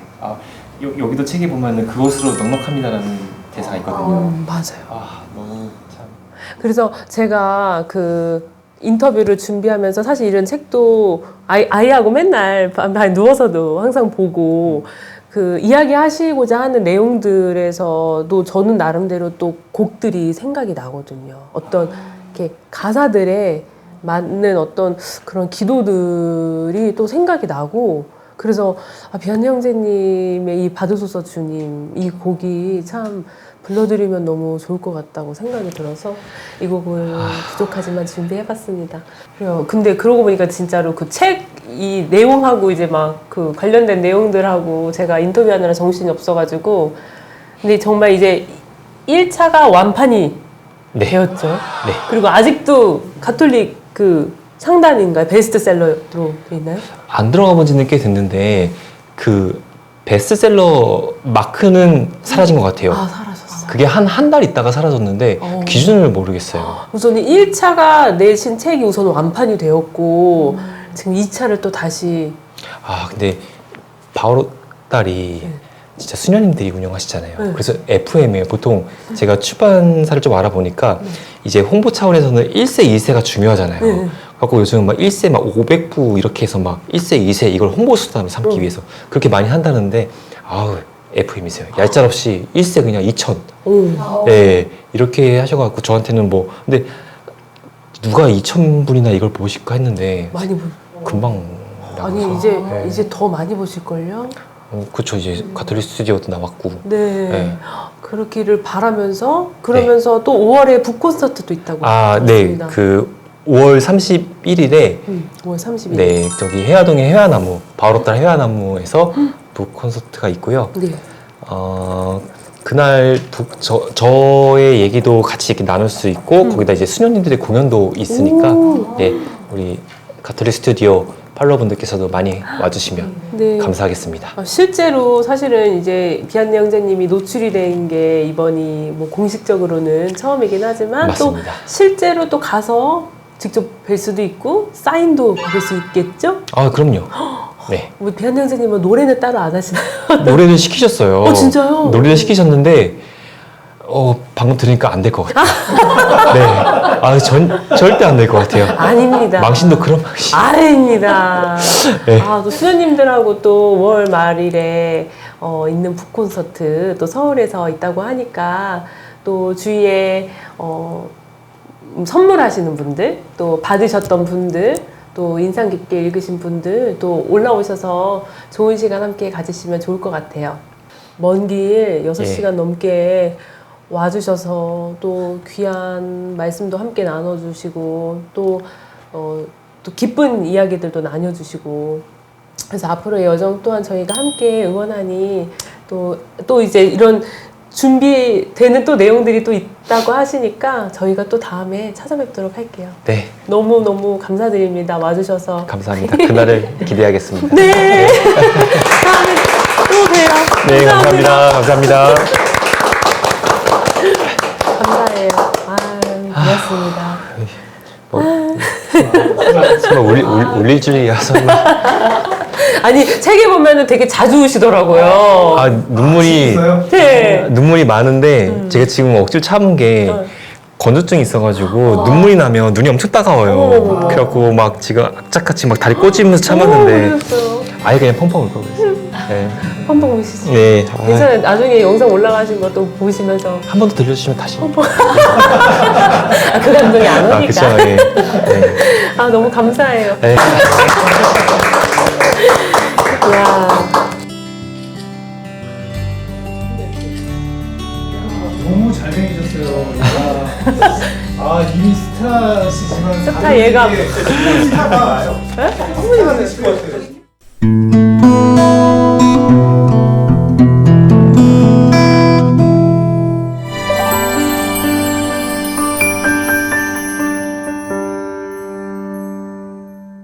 여기도 책에 보면은 그것으로 넉넉합니다라는 대사가 있거든요. 맞아요. 아, 너무 참. 그래서 제가 그 인터뷰를 준비하면서 사실 이런 책도 아이하고 맨날 밤에 누워서도 항상 보고 그 이야기하시고자 하는 내용들에서도 저는 나름대로 또 곡들이 생각이 나거든요. 어떤 이렇게 가사들에 맞는 어떤 그런 기도들이 또 생각이 나고 그래서 비안내 형제님의 이 받으소서 주님 이 곡이 참 불러드리면 너무 좋을 것 같다고 생각이 들어서 이 곡을 부족하지만 준비해봤습니다. 그래요. 근데 그러고 보니까 진짜로 그 책 이 내용하고 이제 막 그 관련된 내용들하고 제가 인터뷰하느라 정신이 없어가지고 근데 정말 이제 1차가 완판이 네. 되었죠. 네. 그리고 아직도 가톨릭 그 상단인가요? 베스트셀러로 돼 있나요? 안 들어가 본 지는 꽤 됐는데 그 베스트셀러 마크는 사라진 것 같아요. 아, 사라졌어. 그게 한 달 있다가 사라졌는데 기준을 모르겠어요. 우선 1차가 내신 책이 우선 완판이 되었고 지금 2차를 또 다시 아, 근데 바오로 딸이 진짜 수녀님들이 운영하시잖아요. 네. 그래서 FM이에요. 보통 제가 출판사를 좀 알아보니까 이제 홍보 차원에서는 1세, 2세가 중요하잖아요. 네. 갖고 요즘 막 1세 막 500부 이렇게 해서 막 1세, 2세 이걸 홍보 수단으로 삼기 위해서 그렇게 많이 한다는데 아우 FM이세요. 얄짤없이 1세 그냥 2천. 네, 이렇게 하셔갖고 저한테는 뭐 근데 누가 2,000분이나 이걸 보실까 했는데 많이 금방 나와서. 아니 이제 네. 이제 더 많이 보실걸요? 그쵸 이제 가톨릭 스튜디오도 나왔고. 네. 네. 그렇기를 바라면서 그러면서 또 5월에 북 콘서트도 있다고 아, 네, 들었습니다. 그 5월 31일에 5월 30일. 네 저기 해화동의 해화나무 바오로딸 해화나무에서 북 콘서트가 있고요. 네. 그날 저의 얘기도 같이 이렇게 나눌 수 있고 거기다 이제 수녀님들의 공연도 있으니까 네 우리 가톨릭 스튜디오 팔로워분들께서도 많이 와주시면 네. 감사하겠습니다. 실제로 사실은 이제 비안내 형제님이 노출이 된 게 이번이 뭐 공식적으로는 처음이긴 하지만 맞습니다. 또 실제로 또 가서 직접 뵐 수도 있고 사인도 받을 수 있겠죠? 아 그럼요. 네 우리 비안내 형제님은 노래는 따로 안 하시나요? 노래를 시키셨어요. 진짜요? 노래를 시키셨는데 방금 들으니까 안 될 것 같아요. 네, 절대 안 될 것 같아요. 아닙니다. 망신도 그런 망신. 아닙니다. 네. 또 수녀님들하고 또 5월 말일에 있는 북 콘서트 또 서울에서 있다고 하니까 또 주위에 선물하시는 분들 또 받으셨던 분들 또 인상 깊게 읽으신 분들 또 올라오셔서 좋은 시간 함께 가지시면 좋을 것 같아요. 먼 길 6시간 넘게 와주셔서 또 귀한 말씀도 함께 나눠주시고 또 기쁜 이야기들도 나눠주시고 그래서 앞으로의 여정 또한 저희가 함께 응원하니 또 이제 이런 준비되는 또 내용들이 또 있다고 하시니까 저희가 또 다음에 찾아뵙도록 할게요. 네, 너무너무 감사드립니다. 와주셔서. 감사합니다. 그날을 기대하겠습니다. 네. 다음에 또 봬요. 네, 감사합니다. 감사합니다. 감사해요. 고맙습니다. 설마 울릴 줄이야 설마. 아니 책에 보면은 되게 자주 우시더라고요. 아 눈물이 있어요? 네. 눈물이 많은데 제가 지금 억지로 참은 게 건조증이 있어가지고 눈물이 나면 눈이 엄청 따가워요. 그래갖고 막 지금 악착같이 막 다리 꼬집으면서 참았는데 그랬어요. 아예 그냥 펑펑 울 걸 그랬어요. 네. 펑펑 우시죠. 네. 괜찮아요. 나중에 영상 올라가신 것도 보시면서 한 번 더 들려주시면 다시. 그 감동이 안 오니까. 그쵸. 예. 네. 너무 감사해요. 네. 야. 너무 잘생기셨어요. 이미 스타시지만 스타 얘가- 스타가 스타가 되실 것 같아요.